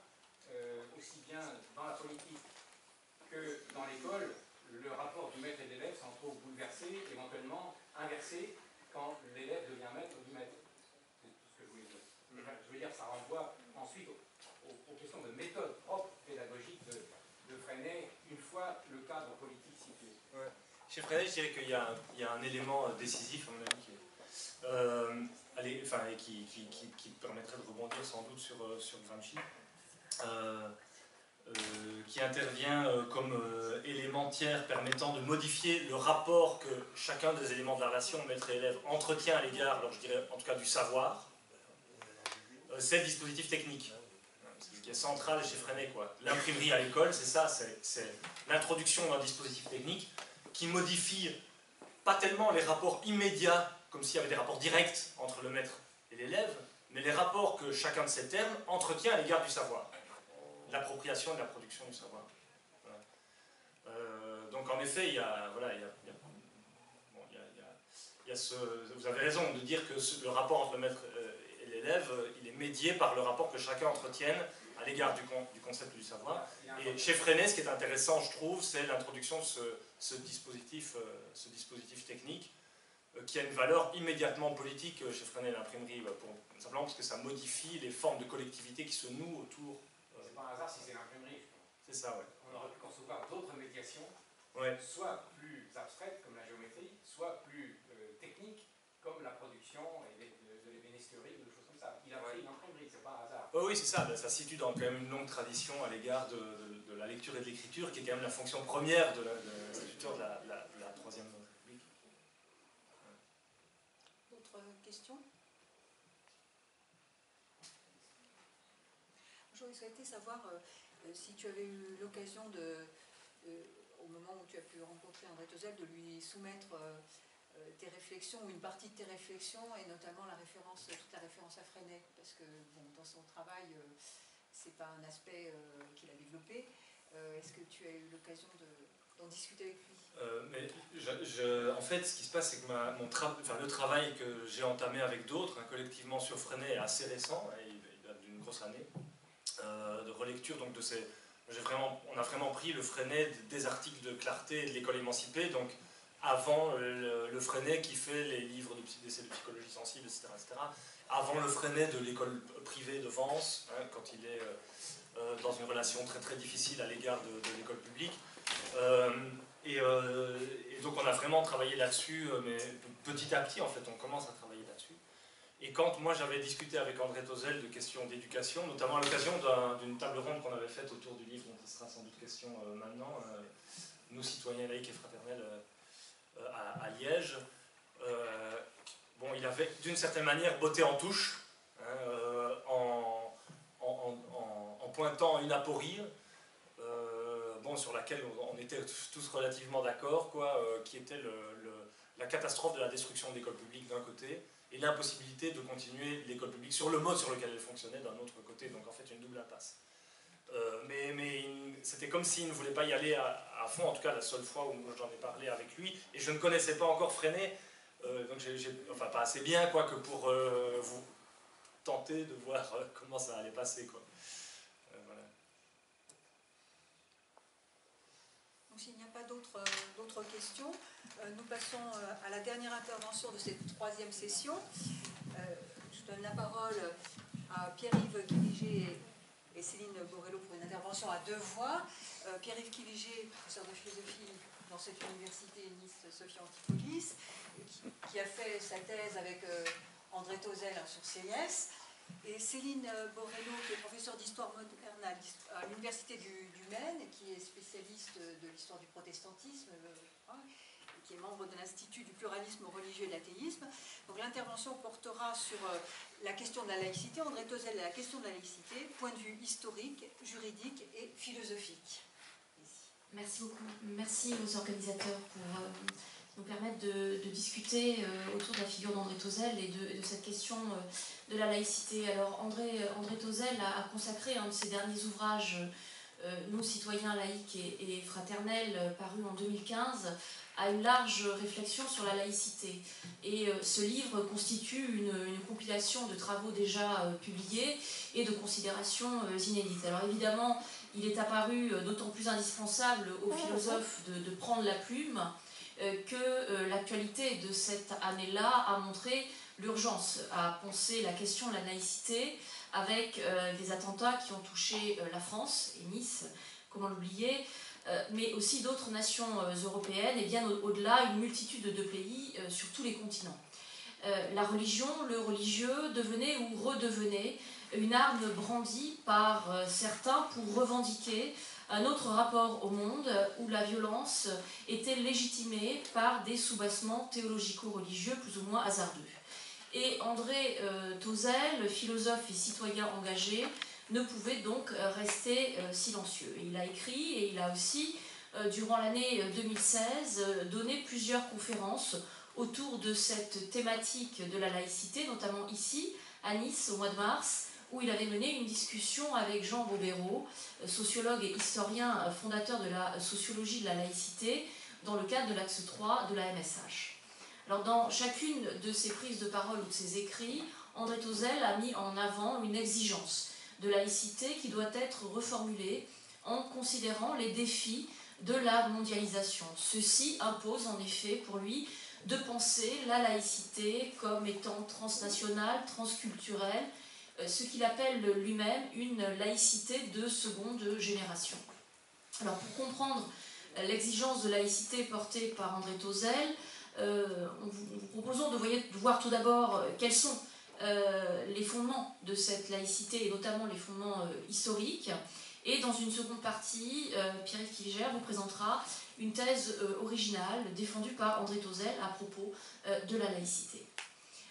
aussi bien dans la politique que dans l'école, le rapport du maître et de l'élève s'en trouve bouleversé, éventuellement inversé, quand l'élève devient maître du maître. C'est tout ce que je voulais dire. Je veux dire, ça renvoie ensuite aux questions de méthode propre pédagogique de Freinet, une fois le cadre politique situé. Ouais. Chez Freinet, je dirais qu'il y a un élément décisif, à mon avis, qui permettrait de rebondir sans doute sur Gramsci, qui intervient comme élément tiers permettant de modifier le rapport que chacun des éléments de la relation maître et élève entretient à l'égard, alors je dirais en tout cas du savoir, c'est le dispositif technique. C'est ce qui est central chez Freinet, quoi. L'imprimerie à l'école, c'est ça, c'est l'introduction d'un dispositif technique qui modifie pas tellement les rapports immédiats, comme s'il y avait des rapports directs entre le maître et l'élève, mais les rapports que chacun de ces termes entretient à l'égard du savoir. L'appropriation et la production du savoir. Voilà. Donc en effet, il y a vous avez raison de dire que le rapport entre le maître et l'élève, il est médié par le rapport que chacun entretienne à l'égard du concept du savoir. Et chez Freinet, ce qui est intéressant, je trouve, c'est l'introduction de ce dispositif technique qui a une valeur immédiatement politique chez Freinet, l'imprimerie, simplement parce que ça modifie les formes de collectivité qui se nouent autour. C'est pas un hasard si c'est l'imprimerie. C'est ça, ouais. On aurait pu concevoir d'autres médiations, ouais. soit plus abstraites, comme la géométrie, soit plus technique, comme la production et de l'ébénisterie ou des choses comme ça. Il a pris une imprimerie, c'est pas un hasard. Oui, c'est ça. Ça se situe dans quand même une longue tradition à l'égard de la lecture et de l'écriture, qui est quand même la fonction première de l'instituteur de la Troisième République. D'autres questions? J'aurais souhaité savoir si tu avais eu l'occasion au moment où tu as pu rencontrer André Tauzel, de lui soumettre tes réflexions, ou une partie de tes réflexions, et notamment toute la référence à Freinet, parce que bon, dans son travail, c'est pas un aspect qu'il a développé. Est-ce que tu as eu l'occasion d'en discuter avec lui? En fait, ce qui se passe, c'est que le travail que j'ai entamé avec d'autres, collectivement sur Freinet, est assez récent, il date d'une grosse année, de relecture. Donc on a vraiment pris le Freinet des articles de Clarté et de l'école émancipée, donc avant le Freinet qui fait les livres d'essais de psychologie sensible, etc., etc., avant le Freinet de l'école privée de Vence, quand il est dans une relation très très difficile à l'égard de l'école publique. Et donc on a vraiment travaillé là-dessus, mais petit à petit en fait, on commence à travailler là-dessus. Et quand moi j'avais discuté avec André Tauzel de questions d'éducation, notamment à l'occasion d'une table ronde qu'on avait faite autour du livre dont il sera sans doute question maintenant, Nous citoyens laïcs et fraternels à Liège, bon, il avait d'une certaine manière botté en touche, en pointant une aporie, sur laquelle on était tous relativement d'accord, qui était la catastrophe de la destruction de l'école publique d'un côté, et l'impossibilité de continuer l'école publique sur le mode sur lequel elle fonctionnait d'un autre côté, donc en fait une double impasse. Mais c'était comme s'il ne voulait pas y aller à fond, en tout cas la seule fois où j'en ai parlé avec lui, et je ne connaissais pas encore Freinet, donc pas assez bien que pour vous tenter de voir comment ça allait passer, quoi. Voilà. Donc s'il n'y a pas d'autres questions, nous passons à la dernière intervention de cette troisième session. Je donne la parole à Pierre-Yves Quiliger et Céline Borello pour une intervention à deux voix. Pierre-Yves Quiliger, professeur de philosophie dans cette université Nice-Sophie Antipolis, qui a fait sa thèse avec André Tauzel sur CIS, et Céline Borello, qui est professeure d'histoire moderne à l'université du Maine, qui est spécialiste de l'histoire du protestantisme, qui est membre de l'Institut du pluralisme religieux et de l'athéisme. Donc l'intervention portera sur la question de la laïcité, André Tauzel et la question de la laïcité, point de vue historique, juridique et philosophique. Merci beaucoup. Merci aux organisateurs pour nous permettre de discuter autour de la figure d'André Tauzel et de cette question de la laïcité. Alors André Tauzel a consacré un de ses derniers ouvrages, Nous citoyens laïcs et fraternels, paru en 2015, à une large réflexion sur la laïcité. Et ce livre constitue une compilation de travaux déjà publiés et de considérations inédites. Alors évidemment, il est apparu d'autant plus indispensable aux philosophes de prendre la plume que l'actualité de cette année-là a montré l'urgence à penser la question de la laïcité avec des attentats qui ont touché la France et Nice, comment l'oublier, mais aussi d'autres nations européennes et bien au-delà, une multitude de pays sur tous les continents. La religion, le religieux devenait ou redevenait une arme brandie par certains pour revendiquer un autre rapport au monde où la violence était légitimée par des soubassements théologico-religieux plus ou moins hasardeux. Et André Tauzel, philosophe et citoyen engagé, ne pouvait donc rester silencieux. Et il a écrit et il a aussi, durant l'année 2016, donné plusieurs conférences autour de cette thématique de la laïcité, notamment ici, à Nice, au mois de mars, où il avait mené une discussion avec Jean Bobéro, sociologue et historien fondateur de la sociologie de la laïcité, dans le cadre de l'axe 3 de la MSH. Alors, dans chacune de ses prises de parole ou de ses écrits, André Tauzel a mis en avant une exigence de laïcité qui doit être reformulée en considérant les défis de la mondialisation. Ceci impose en effet pour lui de penser la laïcité comme étant transnationale, transculturelle, ce qu'il appelle lui-même une laïcité de seconde génération. Alors pour comprendre l'exigence de laïcité portée par André Tauzel, nous vous proposons de voir tout d'abord quels sont les fondements de cette laïcité, et notamment les fondements historiques. Et dans une seconde partie, Pierre-Yves Kilger vous présentera une thèse originale défendue par André Tauzel à propos de la laïcité.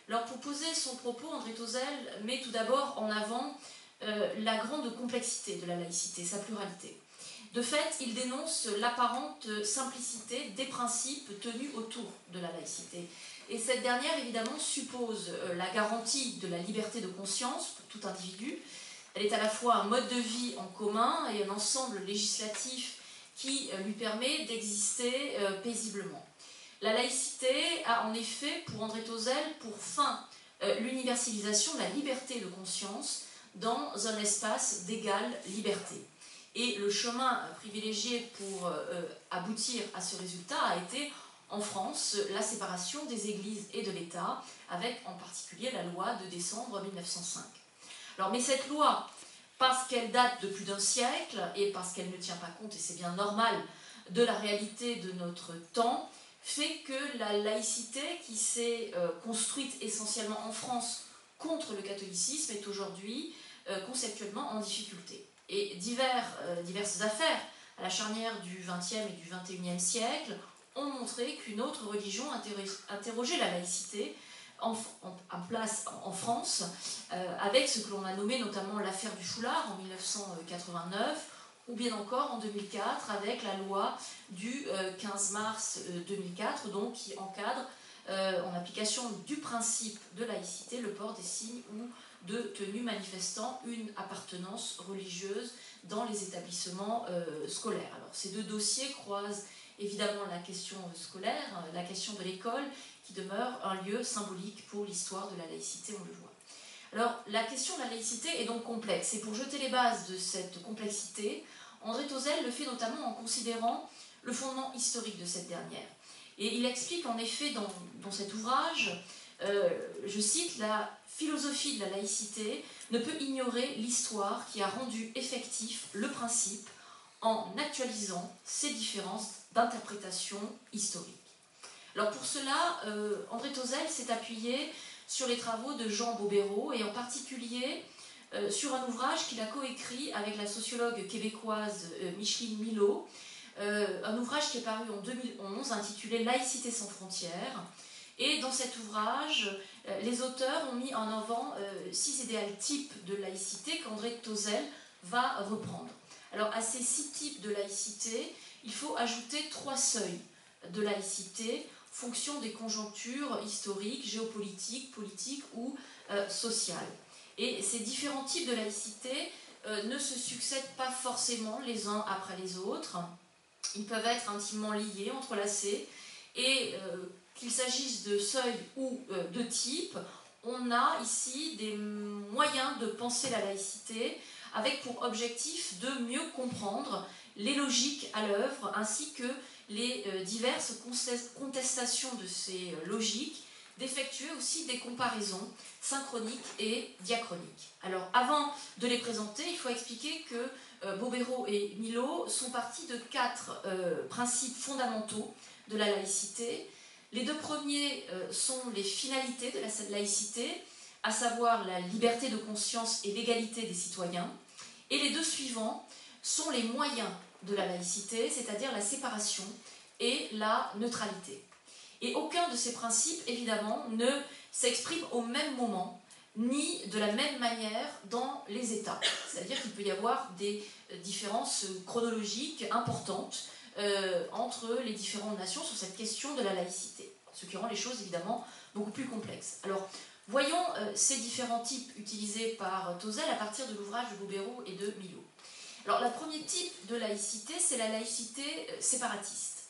Alors pour poser son propos, André Tauzel met tout d'abord en avant la grande complexité de la laïcité, sa pluralité. De fait, il dénonce l'apparente simplicité des principes tenus autour de la laïcité. Et cette dernière, évidemment, suppose la garantie de la liberté de conscience pour tout individu. Elle est à la fois un mode de vie en commun et un ensemble législatif qui lui permet d'exister paisiblement. La laïcité a en effet, pour André Tauzel, pour fin l'universalisation de la liberté de conscience dans un espace d'égale liberté. Et le chemin privilégié pour aboutir à ce résultat a été, en France, la séparation des églises et de l'État, avec en particulier la loi de décembre 1905. Alors, mais cette loi, parce qu'elle date de plus d'un siècle et parce qu'elle ne tient pas compte, et c'est bien normal, de la réalité de notre temps, fait que la laïcité qui s'est construite essentiellement en France contre le catholicisme est aujourd'hui conceptuellement en difficulté. Et diverses affaires à la charnière du XXe et du XXIe siècle ont montré qu'une autre religion interrogeait la laïcité en place en France, avec ce que l'on a nommé notamment l'affaire du foulard en 1989, ou bien encore en 2004 avec la loi du 15 mars 2004, donc qui encadre, en application du principe de laïcité, le port des signes ou de tenues manifestant une appartenance religieuse dans les établissements scolaires. Alors ces deux dossiers croisent évidemment la question scolaire, la question de l'école, qui demeure un lieu symbolique pour l'histoire de la laïcité, on le voit. Alors la question de la laïcité est donc complexe, et pour jeter les bases de cette complexité, André Tauzel le fait notamment en considérant le fondement historique de cette dernière. Et il explique en effet dans cet ouvrage, je cite, la philosophie de la laïcité ne peut ignorer l'histoire qui a rendu effectif le principe en actualisant ses différences d'interprétation historique. Alors pour cela, André Tauzel s'est appuyé sur les travaux de Jean Bobéro et en particulier sur un ouvrage qu'il a coécrit avec la sociologue québécoise Micheline Milot, un ouvrage qui est paru en 2011 intitulé « Laïcité sans frontières ». Et dans cet ouvrage, les auteurs ont mis en avant 6 idéals types de laïcité qu'André Tauzel va reprendre. Alors à ces 6 types de laïcité, il faut ajouter 3 seuils de laïcité, fonction des conjonctures historiques, géopolitiques, politiques ou sociales. Et ces différents types de laïcité ne se succèdent pas forcément les uns après les autres. Ils peuvent être intimement liés, entrelacés, et qu'il s'agisse de seuils ou de types, on a ici des moyens de penser la laïcité avec pour objectif de mieux comprendre les logiques à l'œuvre ainsi que les diverses contestations de ces logiques, d'effectuer aussi des comparaisons synchroniques et diachroniques. Alors avant de les présenter, il faut expliquer que Bobéro et Milot sont partis de 4 principes fondamentaux de la laïcité. Les 2 premiers sont les finalités de la laïcité, à savoir la liberté de conscience et l'égalité des citoyens. Et les 2 suivants sont les moyens de la laïcité, c'est-à-dire la séparation et la neutralité. Et aucun de ces principes, évidemment, ne s'exprime au même moment, ni de la même manière dans les États. C'est-à-dire qu'il peut y avoir des différences chronologiques importantes entre les différentes nations sur cette question de la laïcité, ce qui rend les choses évidemment beaucoup plus complexes. Alors, voyons ces différents types utilisés par Tauzel à partir de l'ouvrage de Bobéro et de Milot. Alors, le premier type de laïcité, c'est la laïcité séparatiste.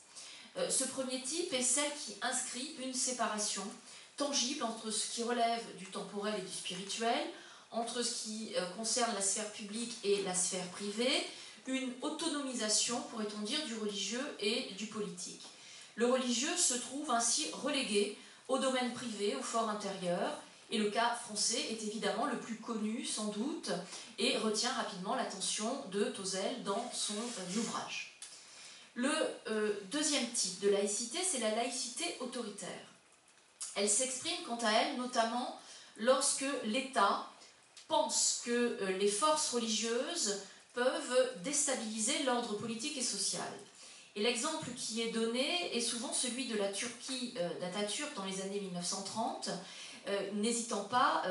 Ce premier type est celle qui inscrit une séparation tangible entre ce qui relève du temporel et du spirituel, entre ce qui concerne la sphère publique et la sphère privée, une autonomisation, pourrait-on dire, du religieux et du politique. Le religieux se trouve ainsi relégué au domaine privé, au fort intérieur, et le cas français est évidemment le plus connu, sans doute, et retient rapidement l'attention de Tauzel dans son ouvrage. Le deuxième type de laïcité, c'est la laïcité autoritaire. Elle s'exprime quant à elle notamment lorsque l'État pense que les forces religieuses peuvent déstabiliser l'ordre politique et social. Et l'exemple qui est donné est souvent celui de la Turquie d'Atatürk dans les années 1930, n'hésitant pas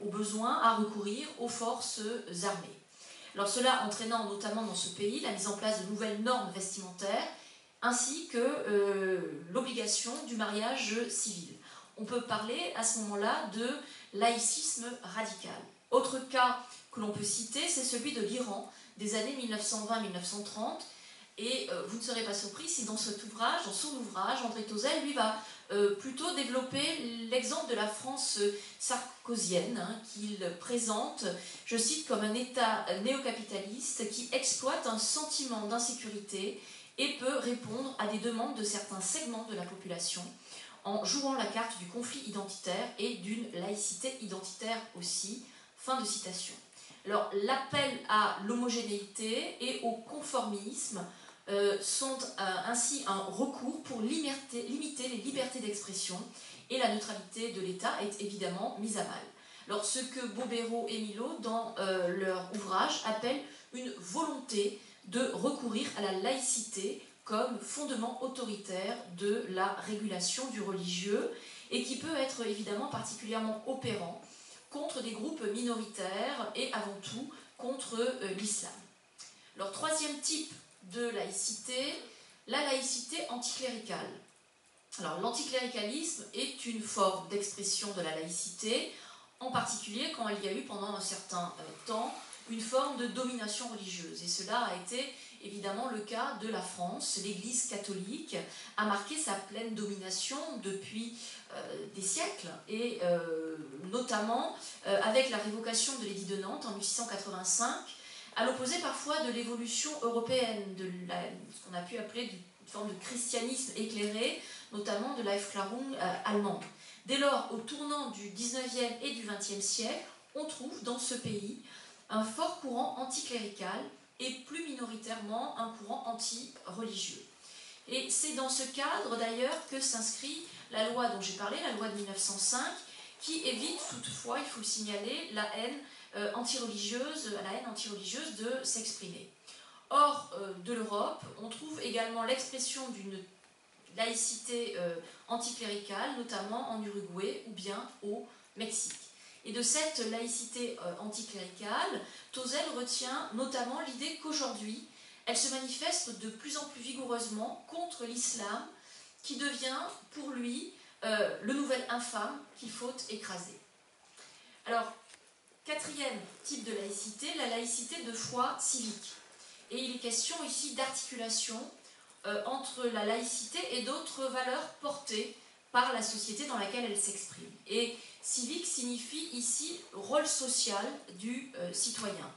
au besoin à recourir aux forces armées. Alors cela entraînant notamment dans ce pays la mise en place de nouvelles normes vestimentaires ainsi que l'obligation du mariage civil. On peut parler à ce moment-là de laïcisme radical. Autre cas que l'on peut citer, c'est celui de l'Iran des années 1920-1930. Et vous ne serez pas surpris si dans cet ouvrage, dans son ouvrage, André Tauzel, lui, va plutôt développer l'exemple de la France sarkozienne, hein, qu'il présente, je cite, comme un État néocapitaliste qui exploite un sentiment d'insécurité et peut répondre à des demandes de certains segments de la population en jouant la carte du conflit identitaire et d'une laïcité identitaire aussi. Fin de citation. Alors, l'appel à l'homogénéité et au conformisme sont ainsi un recours pour limiter les libertés d'expression, et la neutralité de l'État est évidemment mise à mal. Alors, ce que Bobéro et Milot, dans leur ouvrage, appellent une volonté de recourir à la laïcité comme fondement autoritaire de la régulation du religieux, et qui peut être évidemment particulièrement opérant contre des groupes minoritaires et avant tout contre l'islam. Alors, troisième type de laïcité, la laïcité anticléricale. Alors, l'anticléricalisme est une forme d'expression de la laïcité, en particulier quand il y a eu pendant un certain temps une forme de domination religieuse. Et cela a été évidemment le cas de la France. L'Église catholique a marqué sa pleine domination depuis des siècles, et notamment avec la révocation de l'édit de Nantes en 1685, à l'opposé parfois de l'évolution européenne, de ce qu'on a pu appeler une forme de christianisme éclairé, notamment de la Aufklärung allemande. Dès lors, au tournant du 19e et du 20e siècle, on trouve dans ce pays un fort courant anticlérical et plus minoritairement un courant anti-religieux. Et c'est dans ce cadre d'ailleurs que s'inscrit la loi dont j'ai parlé, la loi de 1905, qui évite toutefois, il faut le signaler, la haine anti-religieuse de s'exprimer. Hors de l'Europe, on trouve également l'expression d'une laïcité anticléricale, notamment en Uruguay ou bien au Mexique. Et de cette laïcité anticléricale, Tauzel retient notamment l'idée qu'aujourd'hui, elle se manifeste de plus en plus vigoureusement contre l'islam, qui devient pour lui le nouvel infâme qu'il faut écraser. Alors, quatrième type de laïcité, la laïcité de foi civique. Et il est question ici d'articulation entre la laïcité et d'autres valeurs portées par la société dans laquelle elle s'exprime. Et civique signifie ici rôle social du citoyen.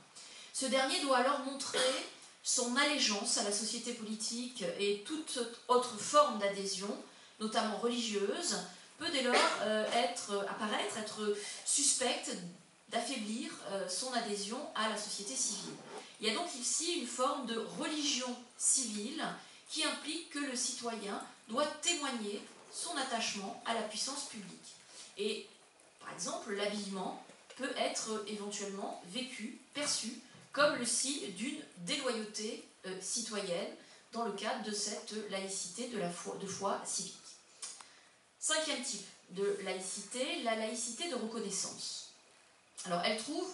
Ce dernier doit alors montrer son allégeance à la société politique, et toute autre forme d'adhésion, notamment religieuse, peut dès lors être suspecte d'affaiblir son adhésion à la société civile. Il y a donc ici une forme de religion civile qui implique que le citoyen doit témoigner son attachement à la puissance publique. Et, par exemple, l'habillement peut être éventuellement vécu, perçu, comme le signe d'une déloyauté citoyenne dans le cadre de cette laïcité de foi civique. Cinquième type de laïcité, la laïcité de reconnaissance. Alors, elle trouve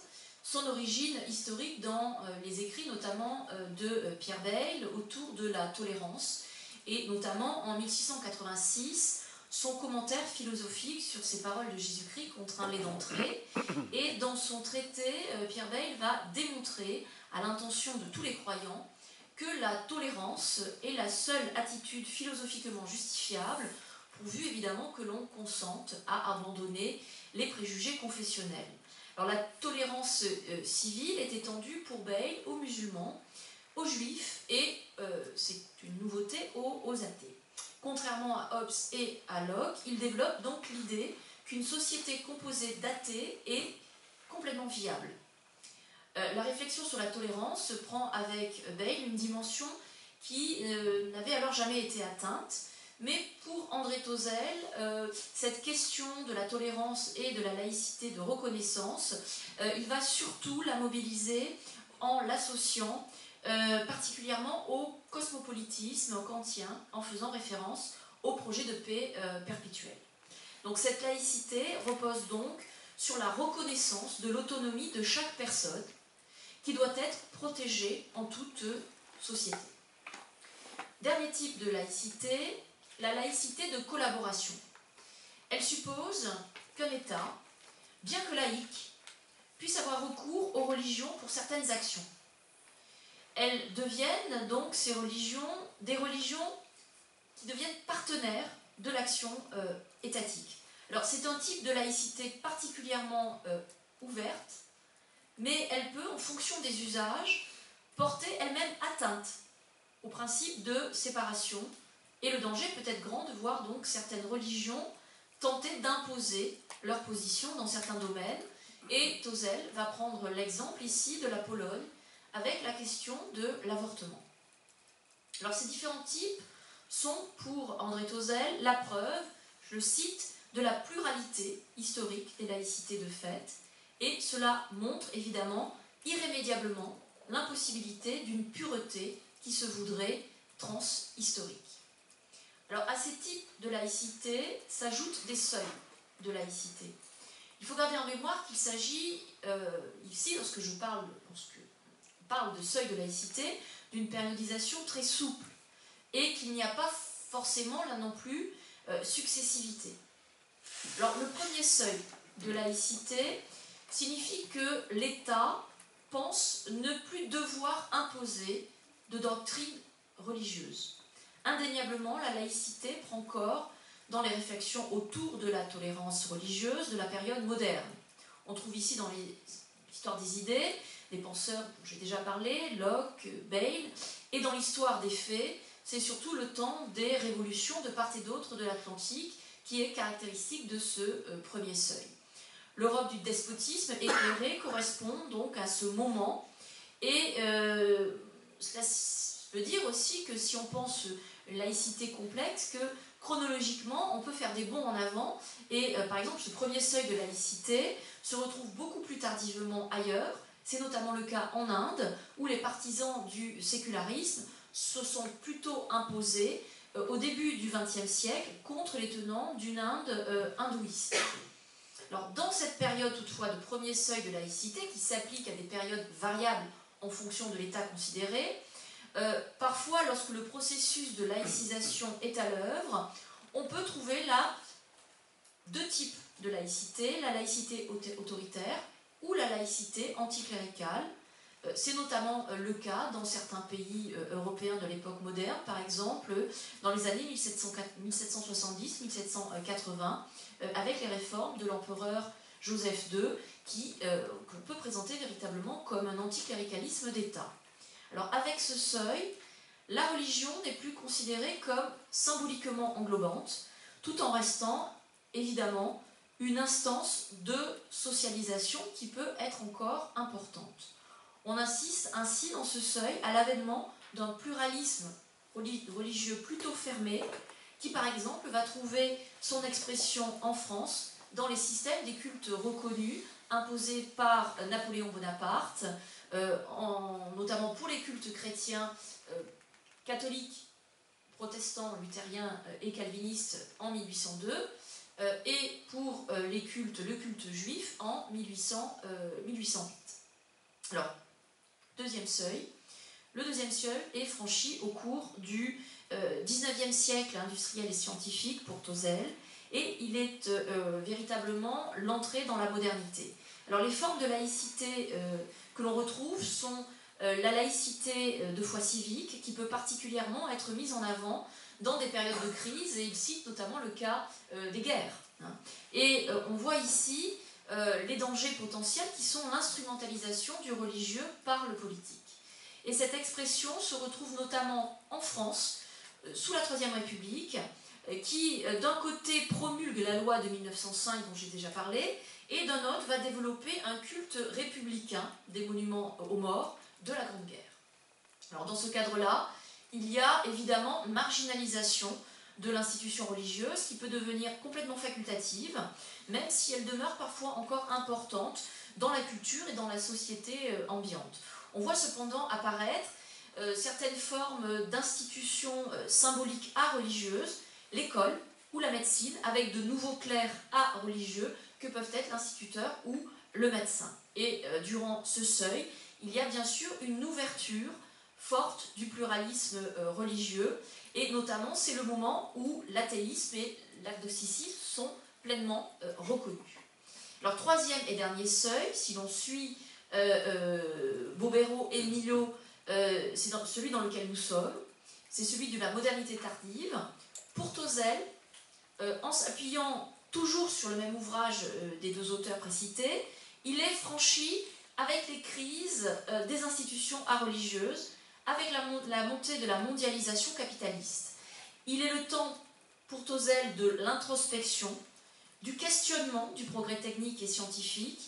son origine historique dans les écrits notamment de Pierre Bayle autour de la tolérance, et notamment en 1686, son commentaire philosophique sur ces paroles de Jésus-Christ contraint les d'entrer. Et dans son traité, Pierre Bayle va démontrer, à l'intention de tous les croyants, que la tolérance est la seule attitude philosophiquement justifiable, pourvu évidemment que l'on consente à abandonner les préjugés confessionnels. Alors la tolérance civile est étendue pour Bayle aux musulmans, aux juifs et, c'est une nouveauté, aux athées. Contrairement à Hobbes et à Locke, il développe donc l'idée qu'une société composée d'athées est complètement viable. La réflexion sur la tolérance prend avec Bayle une dimension qui n'avait alors jamais été atteinte. Mais pour André Tauzel, cette question de la tolérance et de la laïcité de reconnaissance, il va surtout la mobiliser en l'associant particulièrement au cosmopolitisme kantien, en faisant référence au projet de paix perpétuelle. Donc cette laïcité repose donc sur la reconnaissance de l'autonomie de chaque personne qui doit être protégée en toute société. Dernier type de laïcité, la laïcité de collaboration. Elle suppose qu'un État, bien que laïque, puisse avoir recours aux religions pour certaines actions. Elles deviennent donc ces religions, des religions qui deviennent partenaires de l'action étatique. Alors c'est un type de laïcité particulièrement ouverte, mais elle peut, en fonction des usages, porter elle-même atteinte au principe de séparation, et le danger peut être grand de voir donc certaines religions tenter d'imposer leur position dans certains domaines, et Tauzel va prendre l'exemple ici de la Pologne avec la question de l'avortement. Alors ces différents types sont pour André Tauzel la preuve, je le cite, de la pluralité historique des laïcités de fait, et cela montre évidemment irrémédiablement l'impossibilité d'une pureté qui se voudrait transhistorique. Alors à ces types de laïcité s'ajoutent des seuils de laïcité. Il faut garder en mémoire qu'il s'agit ici, lorsque on parle de seuil de laïcité, d'une périodisation très souple et qu'il n'y a pas forcément là non plus successivité. Alors le premier seuil de laïcité signifie que l'État pense ne plus devoir imposer de doctrine religieuse. Indéniablement, la laïcité prend corps dans les réflexions autour de la tolérance religieuse de la période moderne. On trouve ici dans l'histoire des idées des penseurs dont j'ai déjà parlé, Locke, Bayle, et dans l'histoire des faits, c'est surtout le temps des révolutions de part et d'autre de l'Atlantique qui est caractéristique de ce premier seuil. L'Europe du despotisme éclairé correspond donc à ce moment, et cela veut dire aussi que si on pense une laïcité complexe, que chronologiquement on peut faire des bonds en avant, et par exemple ce premier seuil de laïcité se retrouve beaucoup plus tardivement ailleurs. C'est notamment le cas en Inde, où les partisans du sécularisme se sont plutôt imposés au début du XXe siècle contre les tenants d'une Inde hindouiste. Alors, dans cette période toutefois de premier seuil de laïcité, qui s'applique à des périodes variables en fonction de l'état considéré, parfois lorsque le processus de laïcisation est à l'œuvre, on peut trouver là deux types de laïcité, la laïcité autoritaire ou la laïcité anticléricale. C'est notamment le cas dans certains pays européens de l'époque moderne, par exemple dans les années 1770-1780, avec les réformes de l'empereur Joseph II, qu'on peut présenter véritablement comme un anticléricalisme d'État. Alors avec ce seuil, la religion n'est plus considérée comme symboliquement englobante, tout en restant évidemment une instance de socialisation qui peut être encore importante. On insiste ainsi dans ce seuil à l'avènement d'un pluralisme religieux plutôt fermé, qui par exemple va trouver son expression en France dans les systèmes des cultes reconnus imposés par Napoléon Bonaparte, notamment pour les cultes chrétiens catholiques, protestants, luthériens et calvinistes en 1802, et pour le culte juif en 1808. Alors, deuxième seuil. Le deuxième seuil est franchi au cours du XIXe siècle industriel et scientifique pour Tauzel, et il est véritablement l'entrée dans la modernité. Alors les formes de laïcité que l'on retrouve sont la laïcité de foi civique, qui peut particulièrement être mise en avant dans des périodes de crise, et il cite notamment le cas des guerres. Et on voit ici les dangers potentiels qui sont l'instrumentalisation du religieux par le politique. Et cette expression se retrouve notamment en France, sous la Troisième République, qui d'un côté promulgue la loi de 1905 dont j'ai déjà parlé, et d'un autre va développer un culte républicain des monuments aux morts de la Grande Guerre. Alors dans ce cadre-là, il y a évidemment marginalisation de l'institution religieuse qui peut devenir complètement facultative, même si elle demeure parfois encore importante dans la culture et dans la société ambiante. On voit cependant apparaître certaines formes d'institutions symboliques a-religieuses, l'école ou la médecine, avec de nouveaux clercs a-religieux que peuvent être l'instituteur ou le médecin. Et durant ce seuil, il y a bien sûr une ouverture forte du pluralisme religieux, et notamment c'est le moment où l'athéisme et l'agnosticisme sont pleinement reconnus. Alors troisième et dernier seuil, si l'on suit Bobero et Millot, c'est celui dans lequel nous sommes, c'est celui de la modernité tardive. Pour Tozzel, en s'appuyant toujours sur le même ouvrage des deux auteurs précités, il est franchi avec les crises des institutions a-religieuses, avec la montée de la mondialisation capitaliste. Il est le temps, pour Tozzel, de l'introspection, du questionnement du progrès technique et scientifique,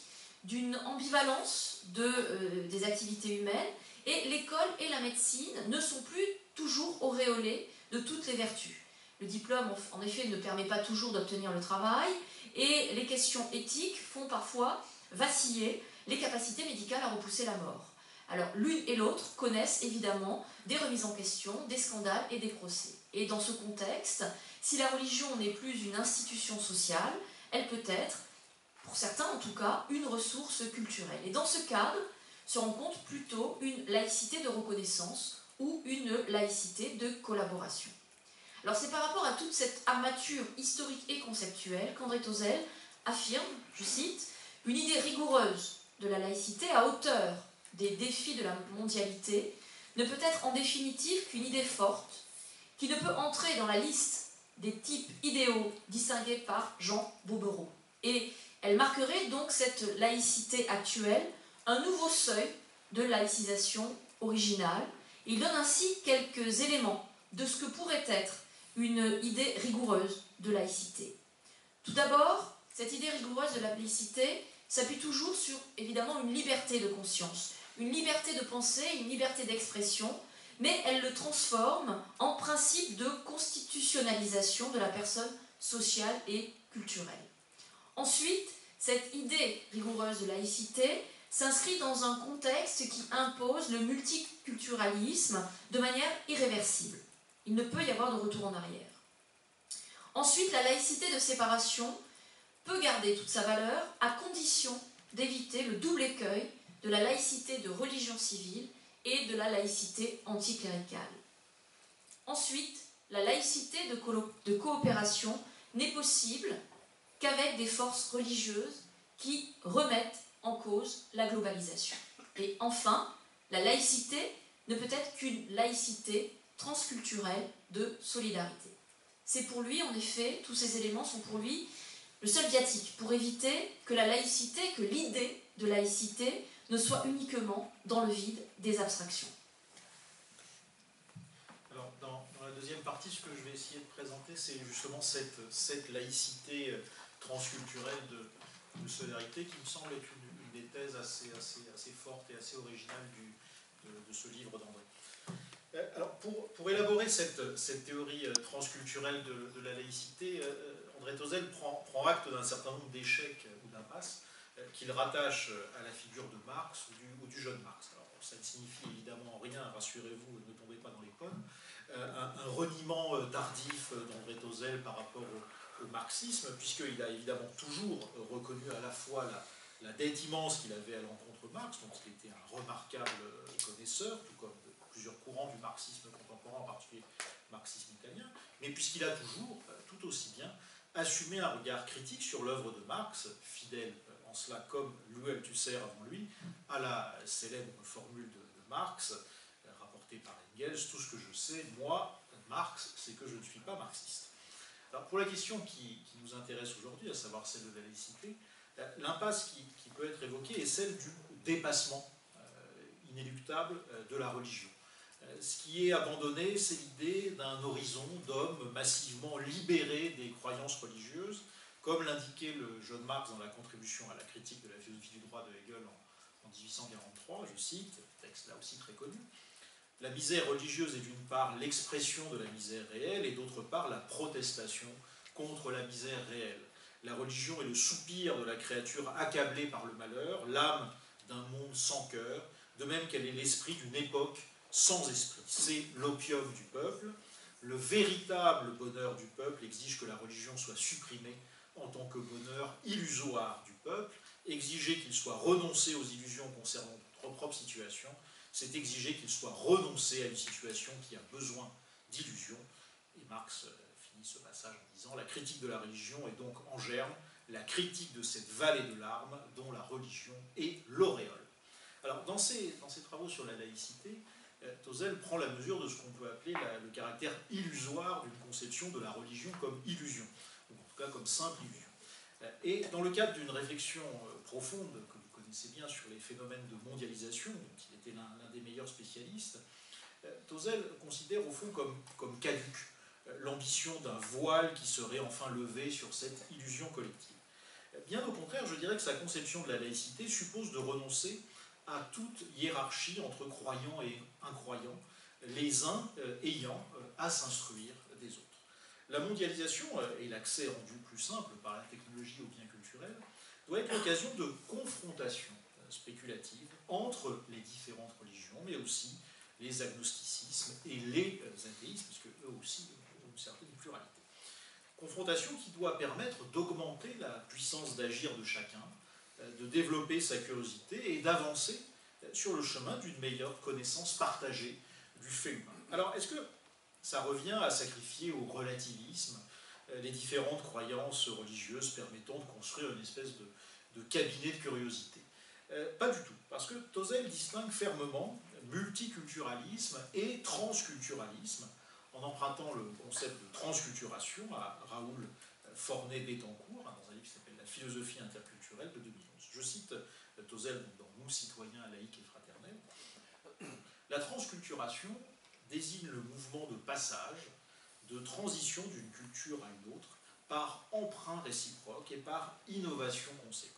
d'une ambivalence des activités humaines, et l'école et la médecine ne sont plus toujours auréolées de toutes les vertus. Le diplôme, en effet, ne permet pas toujours d'obtenir le travail, et les questions éthiques font parfois vaciller les capacités médicales à repousser la mort. Alors, l'une et l'autre connaissent évidemment des remises en question, des scandales et des procès. Et dans ce contexte, si la religion n'est plus une institution sociale, elle peut être, pour certains en tout cas, une ressource culturelle. Et dans ce cadre, se rencontre plutôt une laïcité de reconnaissance ou une laïcité de collaboration. Alors c'est par rapport à toute cette armature historique et conceptuelle qu'André Tozzel affirme, je cite, « Une idée rigoureuse de la laïcité à hauteur des défis de la mondialité ne peut être en définitive qu'une idée forte qui ne peut entrer dans la liste des types idéaux distingués par Jean Bobero. Et elle marquerait donc cette laïcité actuelle un nouveau seuil de laïcisation originale. Il donne ainsi quelques éléments de ce que pourrait être une idée rigoureuse de laïcité. Tout d'abord, cette idée rigoureuse de la laïcité s'appuie toujours sur, évidemment, une liberté de conscience, une liberté de pensée, une liberté d'expression, mais elle le transforme en principe de constitutionnalisation de la personne sociale et culturelle. Ensuite, cette idée rigoureuse de laïcité s'inscrit dans un contexte qui impose le multiculturalisme de manière irréversible. Il ne peut y avoir de retour en arrière. Ensuite, la laïcité de séparation peut garder toute sa valeur à condition d'éviter le double écueil de la laïcité de religion civile et de la laïcité anticléricale. Ensuite, la laïcité de coopération n'est possible qu'avec des forces religieuses qui remettent en cause la globalisation. Et enfin, la laïcité ne peut être qu'une laïcité transculturelle de solidarité. C'est pour lui, en effet, tous ces éléments sont pour lui le seul viatique pour éviter que la laïcité, que l'idée de laïcité ne soit uniquement dans le vide des abstractions. Alors, dans la deuxième partie, ce que je vais essayer de présenter, c'est justement cette laïcité transculturelle de solidarité qui me semble être une des thèses assez fortes et assez originales de ce livre d'André. Alors, pour élaborer cette théorie transculturelle de la laïcité, André Tozzel prend acte d'un certain nombre d'échecs ou d'impasses qu'il rattache à la figure de Marx ou du jeune Marx. Alors, ça ne signifie évidemment rien, rassurez-vous, ne tombez pas dans les pommes, un reniement tardif d'André Tozzel par rapport au marxisme, puisqu'il a évidemment toujours reconnu à la fois la dette immense qu'il avait à l'encontre de Marx, donc il était un remarquable connaisseur, tout comme de plusieurs courants du marxisme contemporain, en particulier le marxisme italien, mais puisqu'il a toujours, tout aussi bien, assumé un regard critique sur l'œuvre de Marx, fidèle en cela comme Louis Althusser avant lui, à la célèbre formule de Marx, rapportée par Engels, tout ce que je sais, moi, Marx, c'est que je ne suis pas marxiste. Alors pour la question qui nous intéresse aujourd'hui, à savoir celle de la laïcité, l'impasse qui peut être évoquée est celle du dépassement inéluctable de la religion. Ce qui est abandonné, c'est l'idée d'un horizon d'hommes massivement libérés des croyances religieuses, comme l'indiquait le jeune Marx dans la contribution à la critique de la philosophie du droit de Hegel en 1843, je cite, texte là aussi très connu. La misère religieuse est d'une part l'expression de la misère réelle et d'autre part la protestation contre la misère réelle. La religion est le soupir de la créature accablée par le malheur, l'âme d'un monde sans cœur, de même qu'elle est l'esprit d'une époque sans esprit. C'est l'opium du peuple. Le véritable bonheur du peuple exige que la religion soit supprimée en tant que bonheur illusoire du peuple. Exiger qu'il soit renoncé aux illusions concernant notre propre situation, c'est exiger qu'il soit renoncé à une situation qui a besoin d'illusions. Et Marx finit ce passage en disant « La critique de la religion est donc en germe la critique de cette vallée de larmes dont la religion est l'auréole. » Alors, dans ses travaux sur la laïcité, Tosel prend la mesure de ce qu'on peut appeler le caractère illusoire d'une conception de la religion comme illusion, ou en tout cas comme simple illusion. Et dans le cadre d'une réflexion profonde, que vous connaissez bien, sur les phénomènes de mondialisation, dont il était l'un des meilleurs spécialistes, Tosel considère au fond comme caduque l'ambition d'un voile qui serait enfin levé sur cette illusion collective. Bien au contraire, je dirais que sa conception de la laïcité suppose de renoncer à toute hiérarchie entre croyants et incroyants, les uns ayant à s'instruire des autres. La mondialisation et l'accès rendu plus simple par la technologie aux biens culturels doit être l'occasion de confrontations spéculatives entre les différentes religions, mais aussi les agnosticismes et les athéismes, puisque eux aussi ont une certaine pluralité. Confrontation qui doit permettre d'augmenter la puissance d'agir de chacun, de développer sa curiosité et d'avancer sur le chemin d'une meilleure connaissance partagée du fait humain. Alors, est-ce que ça revient à sacrifier au relativisme les différentes croyances religieuses permettant de construire une espèce de cabinet de curiosité? Pas du tout, parce que Tosel distingue fermement multiculturalisme et transculturalisme, en empruntant le concept de transculturation à Raoul Fornet-Bettencourt, dans un livre qui s'appelle La philosophie interculturelle de 2011. Je cite Tosel dans Nous, citoyens laïcs et fraternels. La transculturation désigne le mouvement de passage, de transition d'une culture à une autre, par emprunt réciproque et par innovation conséquente.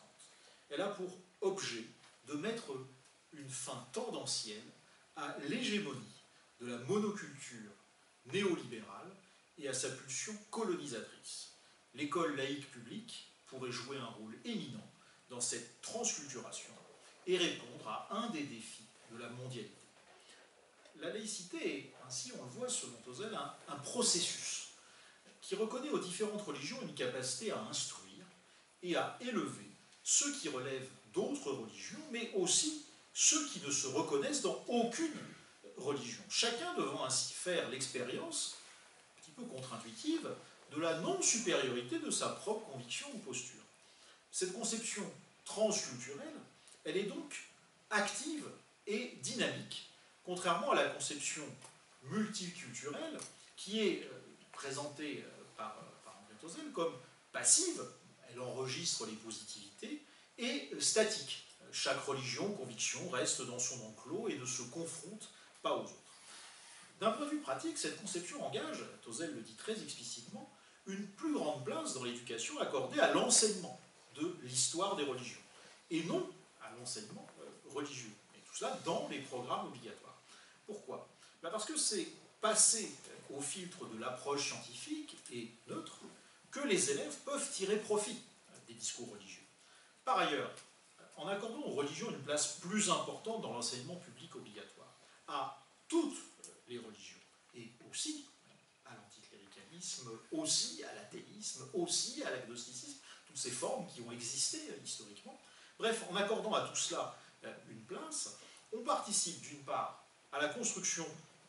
Elle a pour objet de mettre une fin tendancielle à l'hégémonie de la monoculture néolibérale et à sa pulsion colonisatrice. L'école laïque publique pourrait jouer un rôle éminent dans cette transculturation et répondre à un des défis de la mondialité. La laïcité est, ainsi on le voit selon Tosel, un processus qui reconnaît aux différentes religions une capacité à instruire et à élever ceux qui relèvent d'autres religions, mais aussi ceux qui ne se reconnaissent dans aucune religion. Chacun devant ainsi faire l'expérience, un petit peu contre-intuitive, de la non-supériorité de sa propre conviction ou posture. Cette conception transculturelle, elle est donc active et dynamique, contrairement à la conception multiculturelle qui est présentée par André Tosel comme passive, elle enregistre les positivités, et statique. Chaque religion, conviction, reste dans son enclos et ne se confronte pas aux autres. D'un point de vue pratique, cette conception engage, Tosel le dit très explicitement, une plus grande place dans l'éducation accordée à l'enseignement de l'histoire des religions, et non à l'enseignement religieux. Et tout cela dans les programmes obligatoires. Pourquoi? Parce que c'est passer au filtre de l'approche scientifique et neutre que les élèves peuvent tirer profit des discours religieux. Par ailleurs, en accordant aux religions une place plus importante dans l'enseignement public obligatoire, à toutes les religions, et aussi à l'anticléricalisme, aussi à l'athéisme, aussi à l'agnosticisme, toutes ces formes qui ont existé historiquement. Bref, en accordant à tout cela une place, on participe d'une part à la construction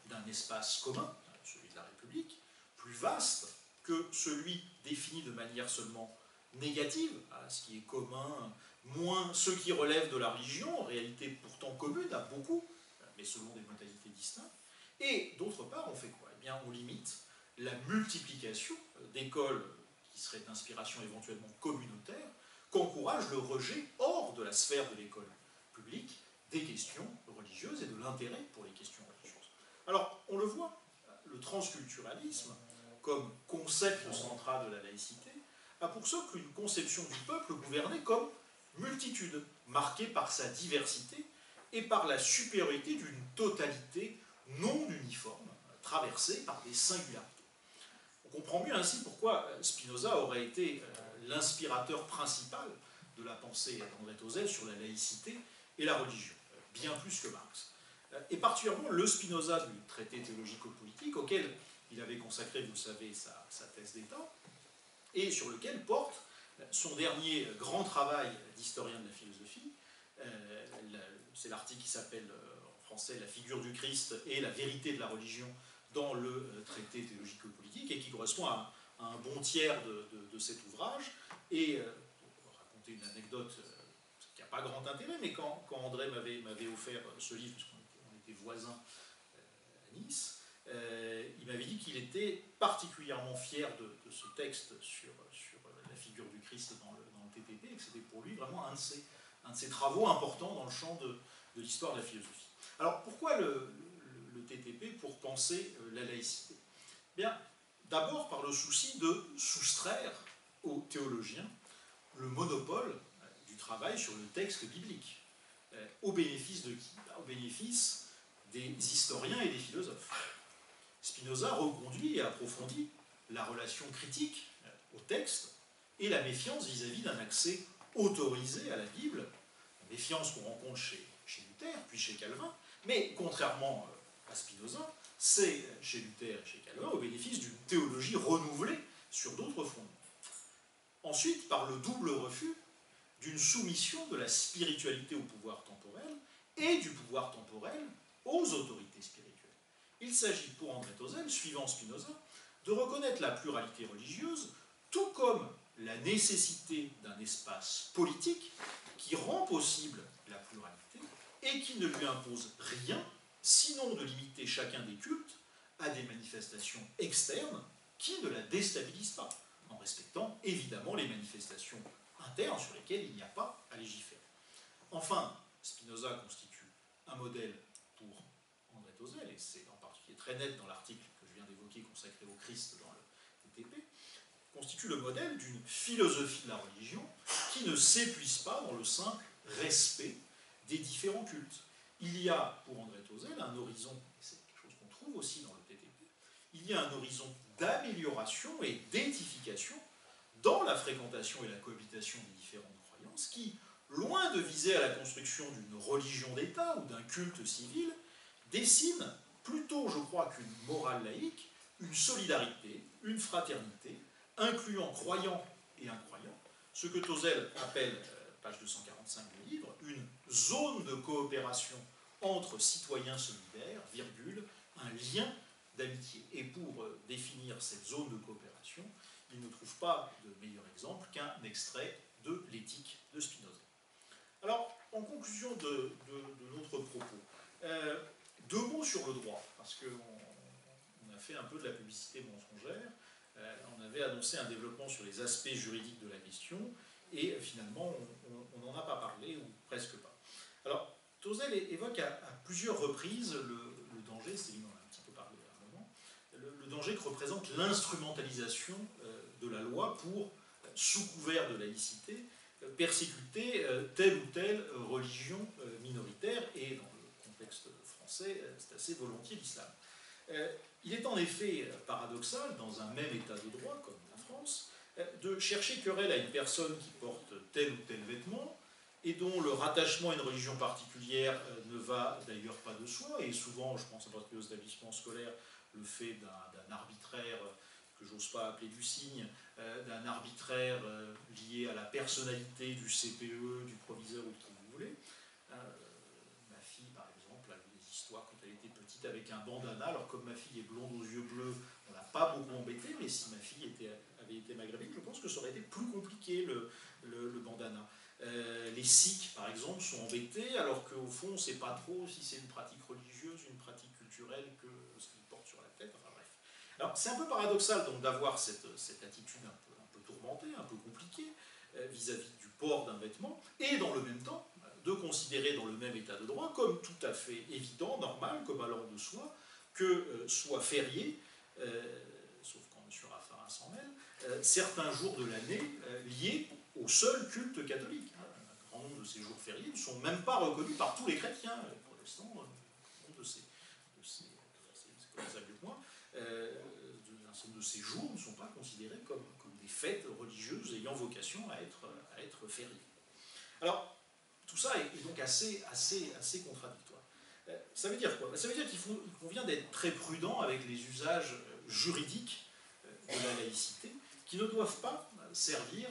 d'un espace commun, celui de la République, plus vaste que celui défini de manière seulement négative, à ce qui est commun, moins ceux qui relèvent de la religion, en réalité pourtant commune à beaucoup, mais selon des modalités distinctes. Et d'autre part, on fait quoi? Eh bien, on limite la multiplication d'écoles qui seraient d'inspiration éventuellement communautaire, qu'encourage le rejet hors de la sphère de l'école publique des questions religieuses et de l'intérêt pour les questions religieuses. Alors, on le voit, le transculturalisme, comme concept central de la laïcité, a pour socle une conception du peuple gouverné comme multitude, marquée par sa diversité et par la supériorité d'une totalité non uniforme, traversé par des singularités. On comprend mieux ainsi pourquoi Spinoza aurait été l'inspirateur principal de la pensée d'André Tauzel sur la laïcité et la religion, bien plus que Marx. Et particulièrement le Spinoza du traité théologico-politique, auquel il avait consacré, vous le savez, sa thèse d'État, et sur lequel porte son dernier grand travail d'historien de la philosophie. C'est l'article qui s'appelle en français « La figure du Christ et la vérité de la religion » dans le traité théologico-politique, et qui correspond à un bon tiers de cet ouvrage. Et pour raconter une anecdote qui n'a pas grand intérêt, mais quand André m'avait offert ce livre, puisqu'on était voisins à Nice, il m'avait dit qu'il était particulièrement fier de ce texte sur la figure du Christ dans le TTP, et que c'était pour lui vraiment un de ses travaux importants dans le champ de l'histoire de la philosophie. Alors pourquoi le TTP pour penser la laïcité? Bien, d'abord par le souci de soustraire aux théologiens le monopole du travail sur le texte biblique. Au bénéfice de qui? Au bénéfice des historiens et des philosophes. Spinoza reconduit et approfondit la relation critique au texte et la méfiance vis-à-vis d'un accès autorisé à la Bible, méfiance qu'on rencontre chez Luther, puis chez Calvin, mais contrairement à Spinoza, c'est chez Luther et chez Calvin au bénéfice d'une théologie renouvelée sur d'autres fondements. Ensuite, par le double refus d'une soumission de la spiritualité au pouvoir temporel et du pouvoir temporel aux autorités spirituelles. Il s'agit pour André Tauzel, suivant Spinoza, de reconnaître la pluralité religieuse, tout comme la nécessité d'un espace politique qui rend possible la pluralité et qui ne lui impose rien, sinon de limiter chacun des cultes à des manifestations externes qui ne la déstabilisent pas, en respectant évidemment les manifestations internes sur lesquelles il n'y a pas à légiférer. Enfin, Spinoza constitue un modèle pour André Tauzel, et c'est en particulier très net dans l'article que je viens d'évoquer consacré au Christ dans le TTP, constitue le modèle d'une philosophie de la religion qui ne s'épuise pas dans le simple respect des différents cultes. Il y a, pour André Tauzel, un horizon, et c'est quelque chose qu'on trouve aussi dans le TTP, il y a un horizon d'amélioration et d'édification dans la fréquentation et la cohabitation des différentes croyances qui, loin de viser à la construction d'une religion d'État ou d'un culte civil, dessine plutôt, je crois, qu'une morale laïque, une solidarité, une fraternité, incluant croyants et incroyants, ce que Tauzel appelle, page 245 du livre, une zone de coopération entre citoyens solidaires, virgule, un lien d'amitié. Et pour définir cette zone de coopération, il ne trouve pas de meilleur exemple qu'un extrait de l'éthique de Spinoza. Alors, en conclusion de notre propos, deux mots sur le droit, parce qu'on a fait un peu de la publicité mensongère, on avait annoncé un développement sur les aspects juridiques de la question, et finalement, on n'en a pas parlé, ou presque pas. Alors, Tauzel évoque à plusieurs reprises le danger, Céline en a un petit peu parlé à un moment, le danger que représente l'instrumentalisation de la loi pour, sous couvert de laïcité, persécuter telle ou telle religion minoritaire, et dans le contexte français, c'est assez volontiers l'islam. Il est en effet paradoxal, dans un même état de droit, comme la France, de chercher querelle à une personne qui porte tel ou tel vêtement, et dont le rattachement à une religion particulière ne va d'ailleurs pas de soi, et souvent, je pense en particulier aux établissements scolaires, le fait d'un arbitraire que j'ose pas appeler du signe, d'un arbitraire lié à la personnalité du CPE, du proviseur ou de qui vous voulez. Ma fille, par exemple, a eu des histoires quand elle était petite avec un bandana. Alors, comme ma fille est blonde aux yeux bleus, on l'a pas beaucoup embêté, mais si ma fille avait été maghrébine, je pense que ça aurait été plus compliqué, le bandana. Les sikhs, par exemple, sont embêtés, alors qu'au fond, on ne sait pas trop si c'est une pratique religieuse, une pratique culturelle, que ce qu'ils portent sur la tête. Enfin bref. Alors, c'est un peu paradoxal donc d'avoir cette attitude un peu tourmentée, un peu compliquée, vis-à-vis du port d'un vêtement, et dans le même temps, de considérer dans le même état de droit comme tout à fait évident, normal, comme allant de soi, que soit férié, sauf quand M. Raffarin s'en mêle, certains jours de l'année liés au seul culte catholique. Un grand nombre de ces jours fériés ne sont même pas reconnus par tous les chrétiens. Les protestants compte de ces savent mieux que moi, un certain nombre de ces jours ne sont pas considérés comme des fêtes religieuses ayant vocation à être fériées. Alors, tout ça est donc assez contradictoire. Ça veut dire quoi? Ça veut dire qu'il convient d'être très prudent avec les usages juridiques de la laïcité, qui ne doivent pas servir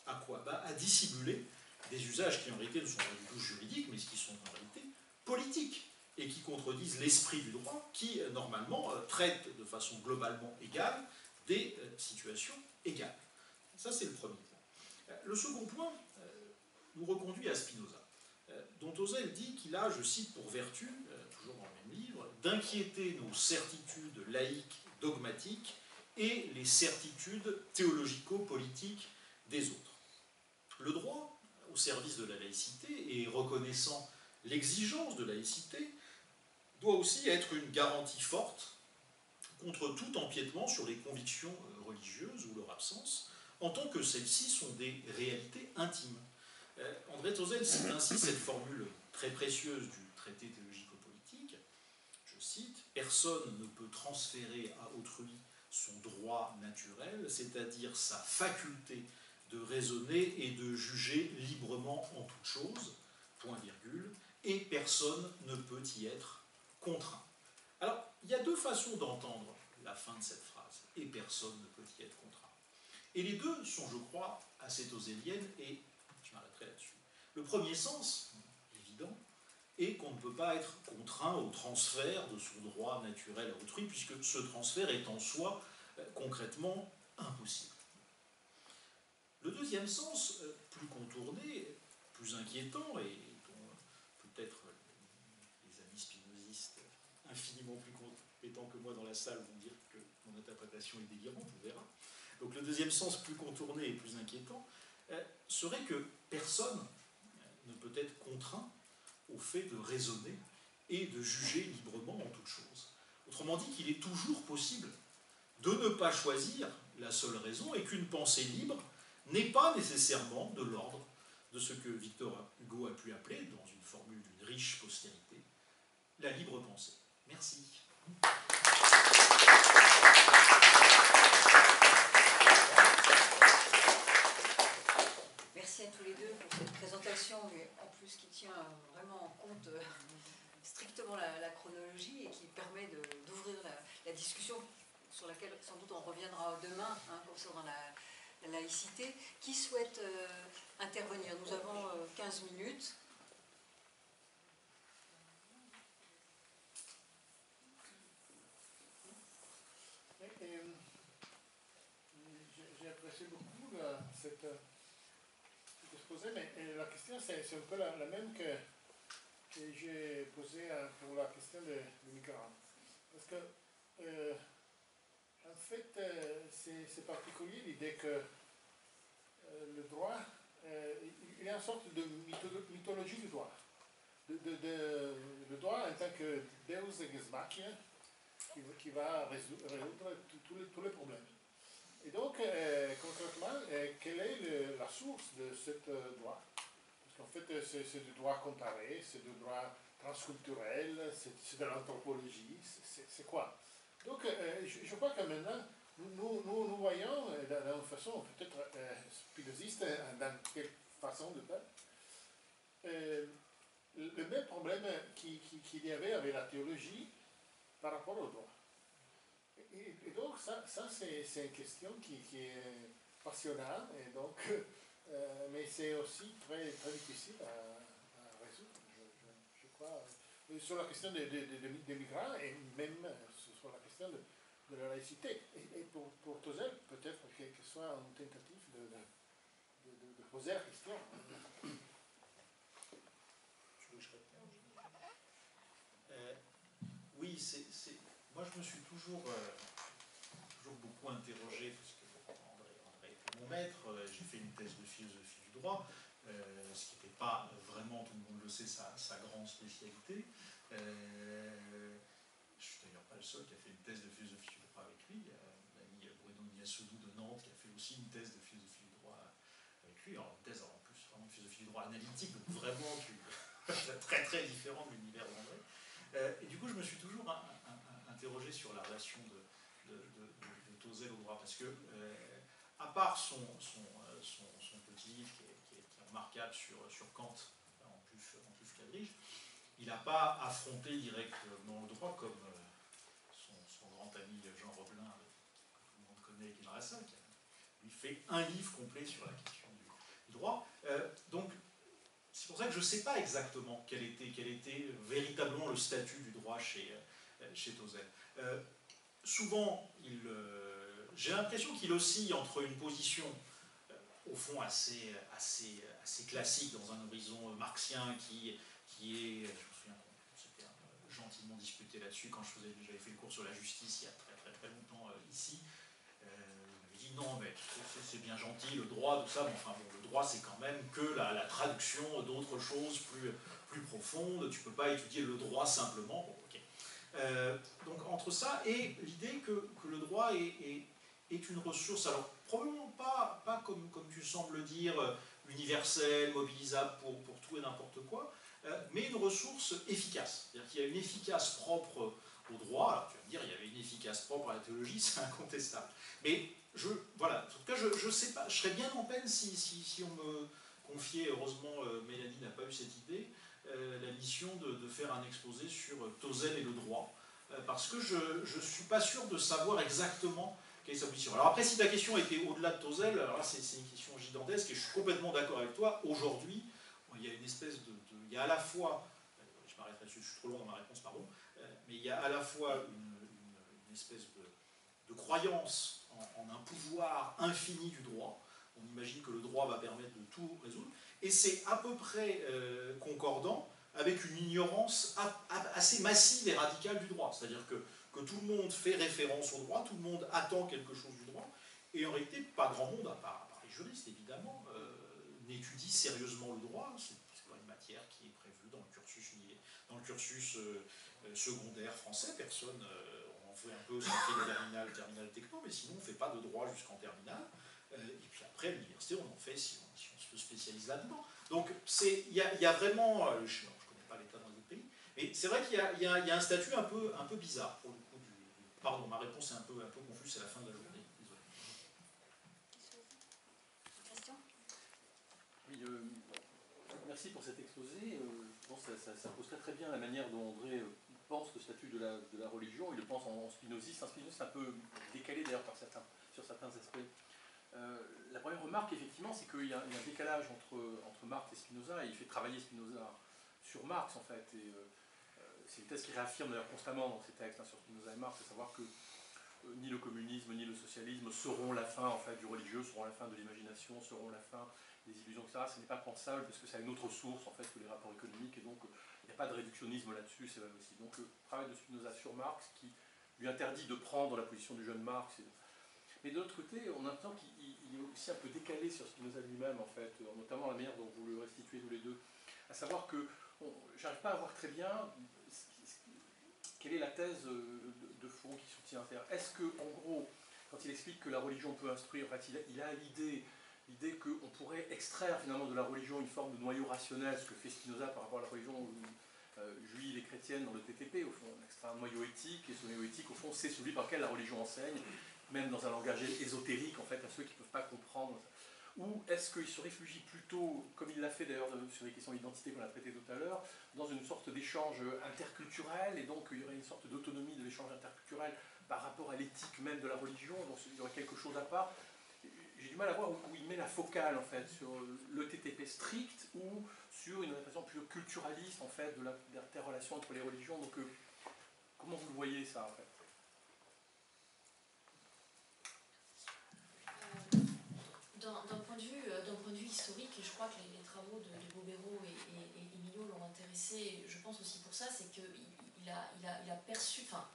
à quoi? À dissimuler des usages qui en réalité ne sont pas du tout juridiques, mais qui sont en réalité politiques, et qui contredisent l'esprit du droit, qui normalement traite de façon globalement égale des situations égales. Ça, c'est le premier point. Le second point nous reconduit à Spinoza, dont Husserl dit qu'il a, je cite, pour vertu, toujours dans le même livre, d'inquiéter nos certitudes laïques dogmatiques et les certitudes théologico-politiques des autres. Le droit, au service de la laïcité et reconnaissant l'exigence de laïcité, doit aussi être une garantie forte contre tout empiètement sur les convictions religieuses ou leur absence, en tant que celles-ci sont des réalités intimes. André Husserl cite ainsi cette formule très précieuse du traité théologico-politique, je cite, « Personne ne peut transférer à autrui son droit naturel, c'est-à-dire sa faculté de raisonner et de juger librement en toute chose, point virgule, et personne ne peut y être contraint. » Alors, il y a deux façons d'entendre la fin de cette phrase, et personne ne peut y être contraint. Et les deux sont, je crois, assez husserliennes, et je m'arrêterai là-dessus. Le premier sens, évident, est qu'on ne peut pas être contraint au transfert de son droit naturel à autrui, puisque ce transfert est en soi concrètement impossible. Le deuxième sens, plus contourné, plus inquiétant, et dont peut-être les amis spinozistes infiniment plus compétents que moi dans la salle vont dire que mon interprétation est délirante, on verra. Donc le deuxième sens plus contourné et plus inquiétant serait que personne ne peut être contraint au fait de raisonner et de juger librement en toute chose. Autrement dit, qu'il est toujours possible de ne pas choisir la seule raison et qu'une pensée libre n'est pas nécessairement de l'ordre de ce que Victor Hugo a pu appeler, dans une formule d'une riche postérité, la libre pensée. Merci. Merci à tous les deux pour cette présentation, mais en plus qui tient vraiment en compte strictement la chronologie et qui permet d'ouvrir la discussion sur laquelle sans doute on reviendra demain concernant la laïcité. Qui souhaite intervenir? Nous avons 15 minutes. J'ai apprécié beaucoup cette exposé, mais la question c'est un peu la même que j'ai posée pour la question des migrants. Parce que, en fait, c'est particulier l'idée que le droit, il y a une sorte de mythologie du droit. Le droit en tant que Deus ex machina qui va résoudre tous les problèmes. Et donc, concrètement, quelle est la source de ce droit? Parce qu'en fait, c'est du droit comparé, c'est du droit transculturel, c'est de l'anthropologie, c'est quoi? Donc, je crois que maintenant, nous voyons, d'une façon peut-être spinoziste, dans quelle façon de faire, le même problème qu'il y avait avec la théologie par rapport au droit. Et donc, ça c'est une question qui est passionnante, et donc, mais c'est aussi très, très difficile à résoudre, je crois, sur la question des migrants et même sur la question de la laïcité. Et pour Husserl, peut-être que ce soit une tentative de poser la question. Oui, moi je me suis toujours beaucoup interrogé, parce que André était mon maître, j'ai fait une thèse de philosophie du droit, ce qui n'était pas vraiment, tout le monde le sait, sa grande spécialité. Je ne suis d'ailleurs pas le seul qui a fait une thèse de philosophie du droit avec lui. L'ami Bruno Niassoudou de Nantes qui a fait aussi une thèse de philosophie du droit avec lui. Alors une thèse en plus vraiment de philosophie du droit analytique, donc vraiment très très différent de l'univers d'André. Et du coup je me suis toujours interroger sur la relation de Tozzel au droit, parce que, à part son petit livre qui est remarquable sur Kant, en plus quadrige, il n'a pas affronté directement le droit comme son grand ami Jean Roblin, que tout le monde connaît, qui est dans la salle, qui lui fait un livre complet sur la question du droit. Donc, c'est pour ça que je ne sais pas exactement quel était véritablement le statut du droit chez Tozzel. Souvent, j'ai l'impression qu'il oscille entre une position, au fond, assez classique dans un horizon marxien qui est, je me souviens qu'on s'était gentiment disputé là-dessus quand j'avais fait le cours sur la justice il y a très longtemps ici. Il m'avait dit non, mais c'est bien gentil, le droit, tout ça, mais enfin bon, le droit c'est quand même que la traduction d'autres choses plus profondes, tu ne peux pas étudier le droit simplement. Bon, okay. Donc entre ça et l'idée que le droit est une ressource, alors probablement pas comme tu sembles le dire, universelle, mobilisable pour tout et n'importe quoi, mais une ressource efficace. C'est-à-dire qu'il y a une efficace propre au droit. Alors tu vas me dire, il y avait une efficace propre à la théologie, c'est incontestable. Mais voilà, en tout cas, je sais pas, je serais bien en peine si on me confiait, heureusement Mélanie n'a pas eu cette idée, la mission de faire un exposé sur Tozzel et le droit, parce que je ne suis pas sûr de savoir exactement quelle est sa position. Alors après, si ta question était au-delà de Tozzel, alors là c'est une question gigantesque et je suis complètement d'accord avec toi. Aujourd'hui, il y a une espèce il y a à la fois, je m'arrêterai dessus, je suis trop long dans ma réponse, pardon, mais il y a à la fois une espèce de croyance en un pouvoir infini du droit. On imagine que le droit va permettre de tout résoudre, et c'est à peu près concordant avec une ignorance assez massive et radicale du droit. C'est-à-dire que tout le monde fait référence au droit, tout le monde attend quelque chose du droit, et en réalité, pas grand monde, à part les juristes évidemment, n'étudie sérieusement le droit. C'est pas une matière qui est prévue dans le cursus secondaire français. Personne, on en fait un peu sur le terminal techno, mais sinon on ne fait pas de droit jusqu'en terminale. Et puis après, à l'université, on en fait si on se spécialise là-dedans. Donc il y a vraiment, je ne connais pas l'État dans les autres pays, mais c'est vrai qu'il y a un statut un peu bizarre pour le coup pardon, ma réponse est un peu confuse, c'est la fin de la journée, désolé. Question ? Oui, merci pour cet exposé. Je pense que ça pose très bien la manière dont André pense le statut de la religion. Il le pense en spinoziste. Un spinoziste un peu décalé d'ailleurs sur certains aspects. La première remarque, effectivement, c'est qu'il y a un décalage entre Marx et Spinoza, et il fait travailler Spinoza sur Marx, en fait. Et c'est une thèse qui réaffirme d'ailleurs constamment dans ses textes sur Spinoza et Marx, c'est savoir que ni le communisme ni le socialisme seront la fin en fait, du religieux, seront la fin de l'imagination, seront la fin des illusions, etc. Ce n'est pas pensable parce que ça a une autre source en fait, que les rapports économiques, et donc il n'y a pas de réductionnisme là-dessus, c'est vrai aussi. Donc le travail de Spinoza sur Marx qui lui interdit de prendre la position du jeune Marx. Mais de l'autre côté, on a l'impression qu'il est aussi un peu décalé sur Spinoza lui-même, en fait, notamment la manière dont vous le restituez tous les deux. À savoir que j'arrive pas à voir très bien quelle est la thèse de fond qui soutient. Est-ce que, en gros, quand il explique que la religion peut instruire, en fait, il a l'idée qu'on pourrait extraire finalement de la religion une forme de noyau rationnel, ce que fait Spinoza par rapport à la religion juive et chrétienne dans le TTP, au fond, on extrait un noyau éthique, et ce noyau éthique, au fond, c'est celui par lequel la religion enseigne, même dans un langage ésotérique, en fait, à ceux qui ne peuvent pas comprendre. Ou est-ce qu'il se réfugie plutôt, comme il l'a fait d'ailleurs sur les questions d'identité qu'on a traitées tout à l'heure, dans une sorte d'échange interculturel, et donc il y aurait une sorte d'autonomie de l'échange interculturel par rapport à l'éthique même de la religion, donc il y aurait quelque chose à part. J'ai du mal à voir où il met la focale, en fait, sur le TTP strict ou sur une réflexion plus culturaliste, en fait, de l'interrelation entre les religions. Donc, comment vous le voyez, ça, en fait ? D'un point de vue historique, et je crois que les travaux de Bobero et Emilio l'ont intéressé, je pense aussi pour ça, c'est qu'il a perçu, enfin,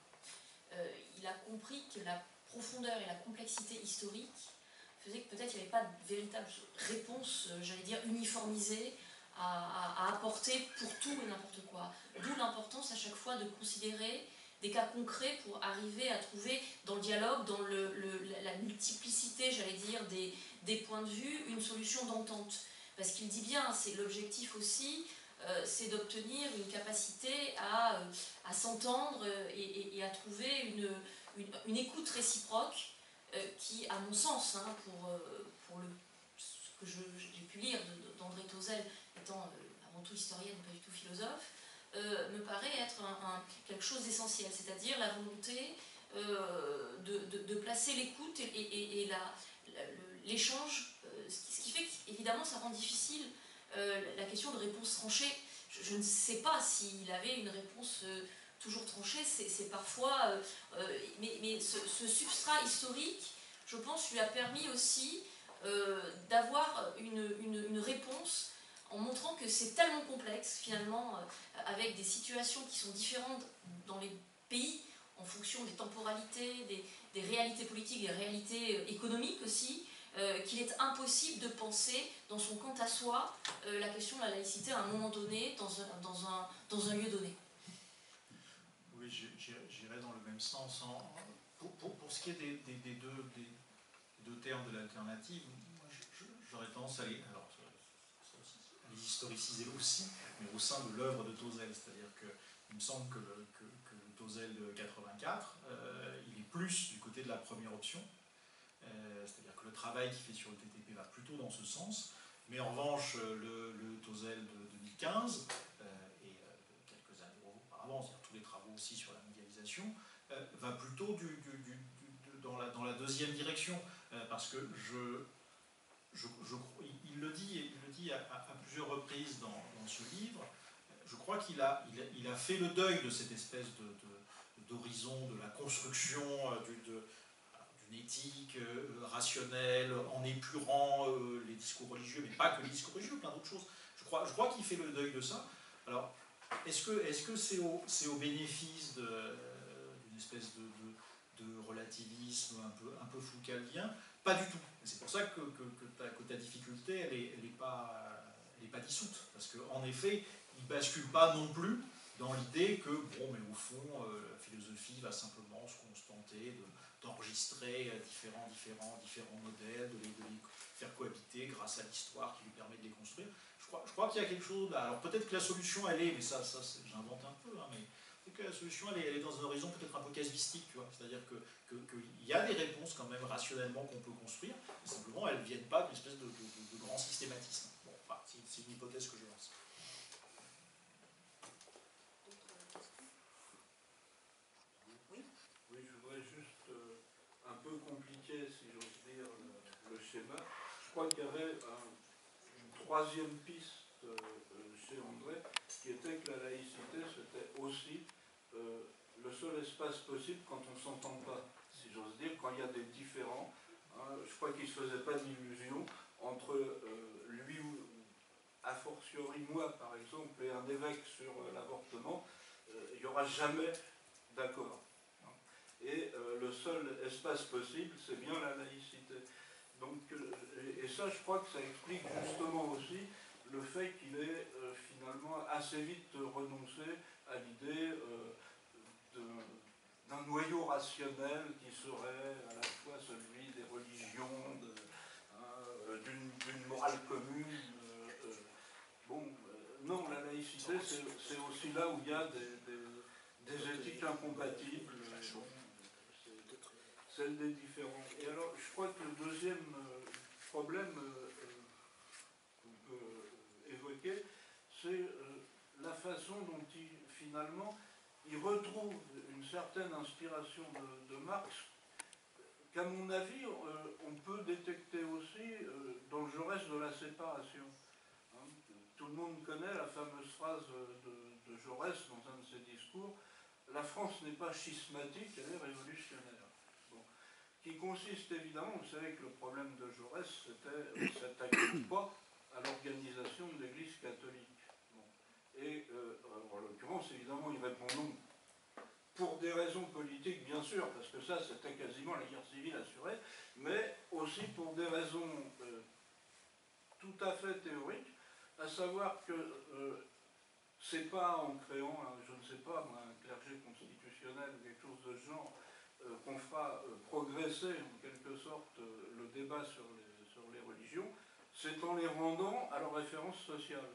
il a compris que la profondeur et la complexité historique faisait que peut-être il n'y avait pas de véritable réponse, j'allais dire, uniformisée à apporter pour tout et n'importe quoi. D'où l'importance à chaque fois de considérer des cas concrets pour arriver à trouver dans le dialogue, dans la multiplicité, j'allais dire, des points de vue, une solution d'entente. Parce qu'il dit bien, c'est l'objectif aussi, c'est d'obtenir une capacité à s'entendre et à trouver une écoute réciproque qui, à mon sens, hein, pour ce que j'ai pu lire d'André Tauzel, étant avant tout historienne, pas du tout philosophe, me paraît être quelque chose d'essentiel, c'est-à-dire la volonté de placer l'écoute et l'échange, ce qui fait qu'évidemment ça rend difficile la question de réponse tranchée. Je ne sais pas s'il avait une réponse toujours tranchée, c'est parfois... mais ce substrat historique, je pense, lui a permis aussi d'avoir une réponse en montrant que c'est tellement complexe, finalement, avec des situations qui sont différentes dans les pays, en fonction des temporalités, des réalités politiques, des réalités économiques aussi, qu'il est impossible de penser dans son quant à soi la question de la laïcité à un moment donné, dans un lieu donné. Oui, j'irais dans le même sens. Pour ce qui est des deux termes de l'alternative, j'aurais tendance à les historiciser aussi, mais au sein de l'œuvre de Tauzel. C'est-à-dire qu'il me semble que le Tauzel de 84, il est plus du côté de la première option. C'est-à-dire que le travail qu'il fait sur le TTP va plutôt dans ce sens, mais en revanche, le Tauzel de 2015, et quelques années auparavant, c'est-à-dire tous les travaux aussi sur la mondialisation, va plutôt dans la deuxième direction, parce que il le dit à plusieurs reprises dans ce livre. Je crois qu'il a fait le deuil de cette espèce d'horizon de la construction d'une éthique rationnelle, en épurant les discours religieux, mais pas que les discours religieux, plein d'autres choses. Je crois qu'il fait le deuil de ça. Alors, est-ce que c'est au bénéfice d'une espèce de relativisme un peu foucaldien? Pas du tout. C'est pour ça que ta difficulté, elle n'est pas dissoute. Parce qu'en effet, il ne bascule pas non plus dans l'idée que, bon, mais au fond, la philosophie va simplement se contenter d'enregistrer différents modèles, de les faire cohabiter grâce à l'histoire qui lui permet de les construire. Je crois qu'il y a quelque chose là. Alors peut-être que la solution, elle est, mais ça j'invente un peu, hein, mais peut-être que la solution, elle est dans un horizon peut-être un peu casuistique, tu vois. C'est-à-dire qu'il y a des réponses quand même rationnellement qu'on peut construire, mais simplement elles ne viennent pas d'une espèce de grand systématisme. Bon, enfin, c'est une hypothèse que je lance. Oui, je voudrais juste un peu compliquer, si j'ose dire, le schéma. Je crois qu'il y avait une troisième piste chez André, qui était que la laïcité, c'était aussi le seul espace possible quand on ne s'entend pas, si j'ose dire, quand il y a des différends. Hein, je crois qu'il ne se faisait pas d'illusion entre lui ou, a fortiori moi, par exemple, et un évêque sur l'avortement, il n'y aura jamais d'accord. Et le seul espace possible, c'est bien la laïcité. Donc, et ça, je crois que ça explique justement aussi le fait qu'il ait finalement assez vite renoncé à l'idée d'un noyau rationnel qui serait à la fois celui des religions, d'une morale commune. Non, la laïcité, c'est aussi là où il y a des éthiques incompatibles, celle des différents. Et alors, je crois que le deuxième problème qu'on peut évoquer, c'est la façon dont finalement, il retrouve une certaine inspiration de Marx, qu'à mon avis, on peut détecter aussi dans le Jaurès de la séparation. Hein, tout le monde connaît la fameuse phrase de Jaurès dans un de ses discours, « La France n'est pas schismatique, elle est révolutionnaire ». Bon. Qui consiste évidemment, vous savez que le problème de Jaurès, c'était s'attaquer pas à l'organisation de l'Église catholique. Bon. Et en l'occurrence, évidemment, il répond non. Pour des raisons politiques, bien sûr, parce que ça, c'était quasiment la guerre civile assurée, mais aussi pour des raisons tout à fait théoriques, à savoir que c'est pas en créant, je ne sais pas, un clergé constitutionnel ou quelque chose de ce genre, qu'on fera progresser en quelque sorte le débat sur les religions, c'est en les rendant à leur référence sociale.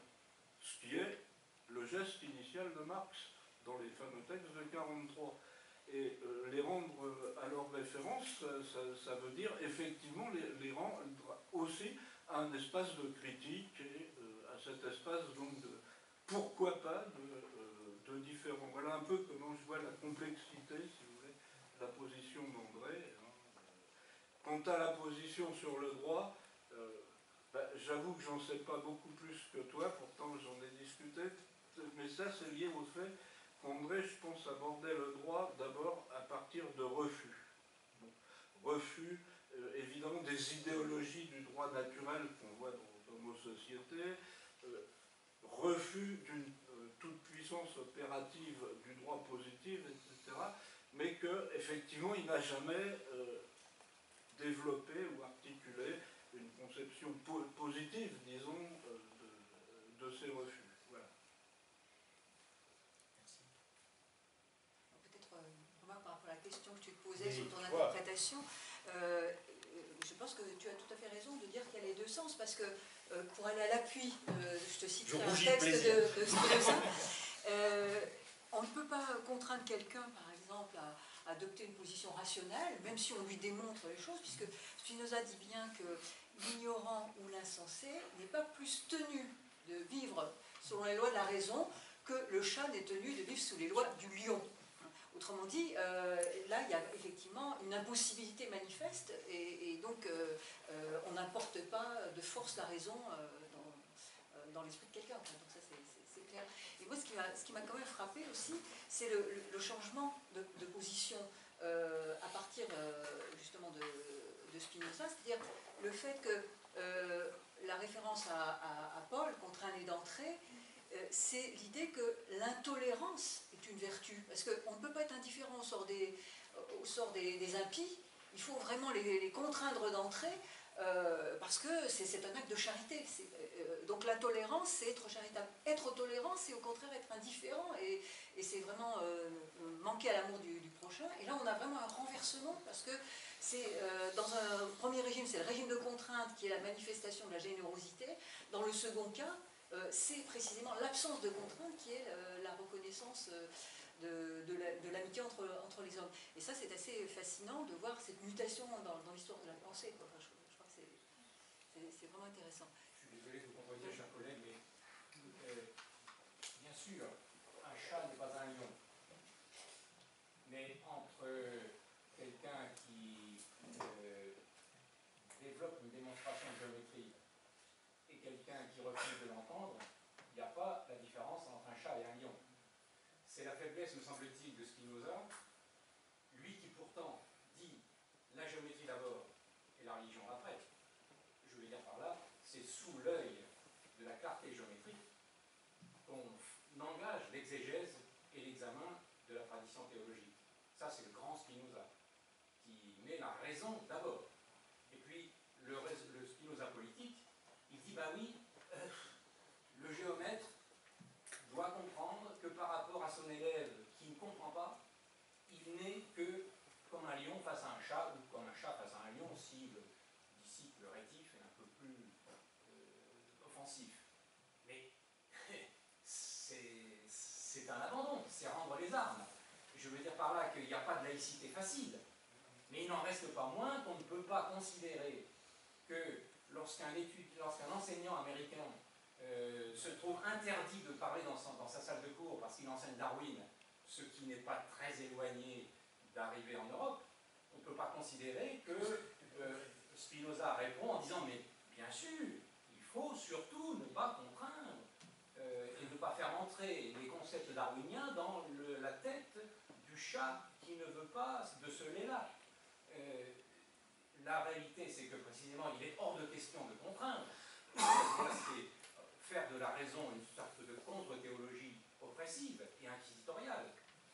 Ce qui est le geste initial de Marx dans les fameux textes de 1943. Et les rendre à leur référence, ça veut dire effectivement les rendre aussi à un espace de critique et à cet espace donc de pourquoi pas de différents. Voilà un peu comment je vois la complexité, si vous voulez, de la position d'André. Quant à la position sur le droit, j'avoue que j'en sais pas beaucoup plus que toi, pourtant j'en ai discuté, mais ça c'est lié au fait qu'André, je pense, abordait le droit d'abord à partir de refus. Bon, refus, évidemment, des idéologies du droit naturel qu'on voit dans nos sociétés, refus d'une toute-puissance opérative du droit positif, etc., mais qu'effectivement, il n'a jamais développé ou articulé une conception positive, disons, de ces refus. Voilà. Peut-être une remarque par rapport à la question que tu te posais sur ton interprétation. Je pense que tu as tout à fait raison de dire qu'il y a les deux sens, parce que pour aller à l'appui, je te citerai un texte de Spinoza, on ne peut pas contraindre quelqu'un, par exemple, à adopter une position rationnelle, même si on lui démontre les choses, puisque Spinoza dit bien que l'ignorant ou l'insensé n'est pas plus tenu de vivre selon les lois de la raison que le chat n'est tenu de vivre sous les lois du lion. Autrement dit, là, il y a effectivement une impossibilité manifeste, et donc on n'importe pas de force la raison dans l'esprit de quelqu'un. Donc ça, c'est clair. Et moi, ce qui m'a quand même frappé aussi, c'est le changement de position à partir justement de Spinoza, c'est-à-dire le fait que la référence à Paul, contraint d'entrée, c'est l'idée que l'intolérance est une vertu, parce qu'on ne peut pas être indifférent au sort des impies, il faut vraiment les contraindre d'entrer, parce que c'est un acte de charité. Donc la tolérance, c'est être charitable. Être tolérant, c'est au contraire être indifférent, et c'est vraiment manquer à l'amour du prochain. Et là, on a vraiment un renversement, parce que c'est dans un premier régime, c'est le régime de contrainte qui est la manifestation de la générosité. Dans le second cas, c'est précisément l'absence de contrainte qui est la reconnaissance de l'amitié entre les hommes. Et ça, c'est assez fascinant de voir cette mutation dans l'histoire de la pensée. Enfin, je crois que c'est vraiment intéressant. Je suis désolé de vous contredire, cher collègue, mais bien sûr, un chat n'est pas un lion. Mais entre quelqu'un qui développe une démonstration de géométrie et quelqu'un qui refuse de l'entendre, il n'y a pas la différence entre un chat et un lion. C'est la faiblesse, me semble-t-il, de Spinoza, lui qui pourtant dit la géométrie d'abord et la religion après. Je veux dire par là, c'est sous l'œil de la clarté géométrique qu'on engage l'exégèse et l'examen de la tradition théologique. Ça, c'est le grand Spinoza, qui met la raison d'abord. Et puis, le Spinoza politique, il dit, bah oui, le géomètre doit comprendre que par rapport à son élève qui ne comprend pas, il n'est que comme un lion face à un chat, ou comme un chat face à un lion, si le disciple rétif est un peu plus offensif. Mais c'est un abandon, c'est rendre les armes. Je veux dire par là qu'il n'y a pas de laïcité facile, mais il n'en reste pas moins qu'on ne peut pas considérer que lorsqu'un enseignant américain se trouve interdit de parler dans sa salle de cours parce qu'il enseigne Darwin, ce qui n'est pas très éloigné d'arriver en Europe, on ne peut pas considérer que Spinoza répond en disant mais bien sûr, il faut surtout ne pas contraindre et ne pas faire entrer les concepts darwiniens dans la tête du chat qui ne veut pas de ce lait-là. La réalité, c'est que précisément, il est hors de question de contraindre. C'est faire de la raison une sorte de contre-théologie oppressive et inquisitoriale.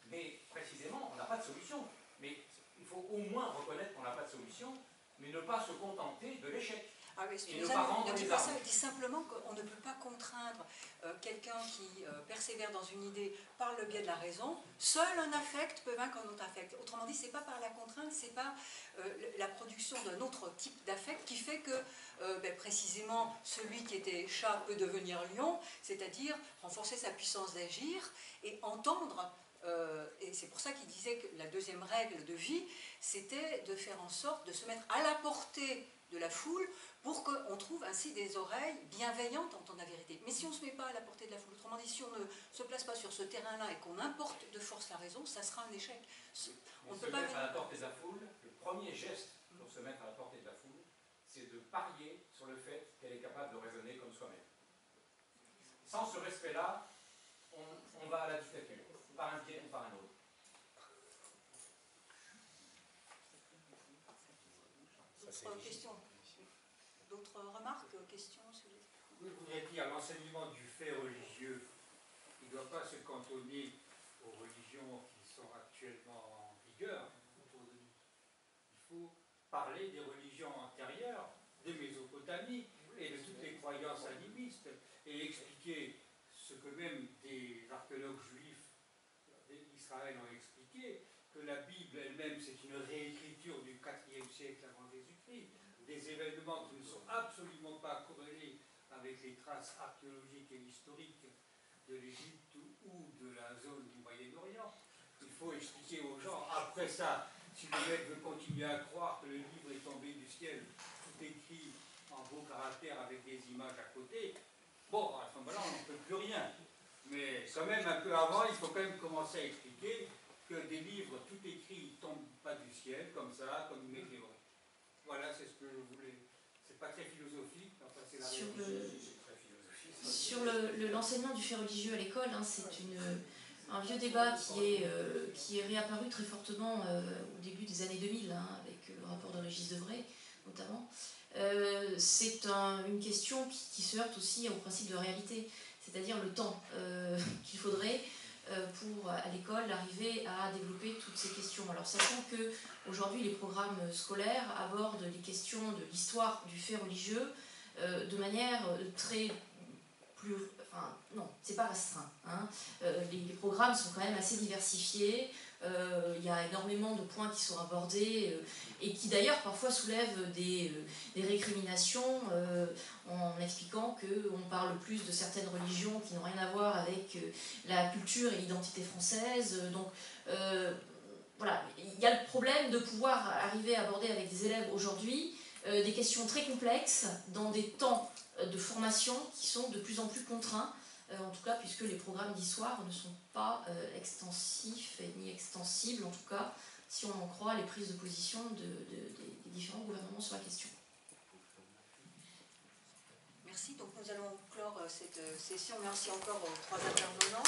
Mais précisément, on n'a pas de solution. Mais il faut au moins reconnaître qu'on n'a pas de solution, mais ne pas se contenter de l'échec. Ah oui, Et nos parents, on ne dit les pas arme. ça, il dit simplement qu'on ne peut pas contraindre quelqu'un qui persévère dans une idée par le biais de la raison. Seul un affect peut vaincre un autre affect. Autrement dit, c'est pas par la contrainte, c'est pas la production d'un autre type d'affect qui fait que précisément celui qui était chat peut devenir lion, c'est-à-dire renforcer sa puissance d'agir et entendre. Et c'est pour ça qu'il disait que la deuxième règle de vie, c'était de faire en sorte de se mettre à la portée de la foule pour qu'on trouve ainsi des oreilles bienveillantes entendant la vérité. Mais si on ne se met pas à la portée de la foule, autrement dit, si on ne se place pas sur ce terrain-là et qu'on importe de force la raison, ça sera un échec. On ne peut se pas mettre à la portée de la foule, le premier geste pour se mettre à la portée de la foule, c'est de parier sur le fait qu'elle est capable de raisonner comme soi-même. Sans ce respect-là, on va à la dictature, par un pied ou par un autre. D'autres questions? D'autres remarques, questions? Oui, je voudrais dire, l'enseignement du fait religieux, il ne doit pas se cantonner aux religions qui sont actuellement en vigueur autour de nous. Il faut parler des religions antérieures, de Mésopotamie et de toutes les croyances animistes, et expliquer ce que même des archéologues juifs d'Israël ont expliqué, que la Bible elle-même c'est une réécriture du IVe siècle avant Jésus-Christ, des événements qui ne sont absolument pas corrélés avec les traces archéologiques et historiques de l'Égypte ou de la zone du Moyen-Orient. Il faut expliquer aux gens, après ça, si le mec veut continuer à croire que le livre est tombé du ciel, tout écrit en beaux caractères avec des images à côté, bon, à ce moment-là, on n'en peut plus rien. Mais quand même, un peu avant, il faut quand même commencer à expliquer que des livres tout écrits ne tombent pas du ciel, comme ça, comme une météorite. Voilà, c'est ce que je voulais. C'est pas très philosophique, enfin c'est la réalité. Sur l'enseignement du fait religieux à l'école, hein, c'est un vieux débat qui est réapparu très fortement au début des années 2000, hein, avec le rapport de Régis Debray, notamment. C'est une question qui se heurte aussi au principe de réalité, c'est-à-dire le temps qu'il faudrait pour, à l'école, arriver à développer toutes ces questions. Alors, sachant qu'aujourd'hui, les programmes scolaires abordent les questions de l'histoire du fait religieux de manière non, c'est pas restreint. Hein. Les programmes sont quand même assez diversifiés. Il y a énormément de points qui sont abordés et qui d'ailleurs parfois soulèvent des récriminations en expliquant qu'on parle plus de certaines religions qui n'ont rien à voir avec la culture et l'identité française. Donc voilà, il y a le problème de pouvoir arriver à aborder avec des élèves aujourd'hui des questions très complexes dans des temps de formation qui sont de plus en plus contraints, en tout cas puisque les programmes d'histoire ne sont pas extensifs ni extensibles, en tout cas si on en croit les prises de position des différents gouvernements sur la question. Merci, donc nous allons clore cette session. Merci encore aux trois intervenants.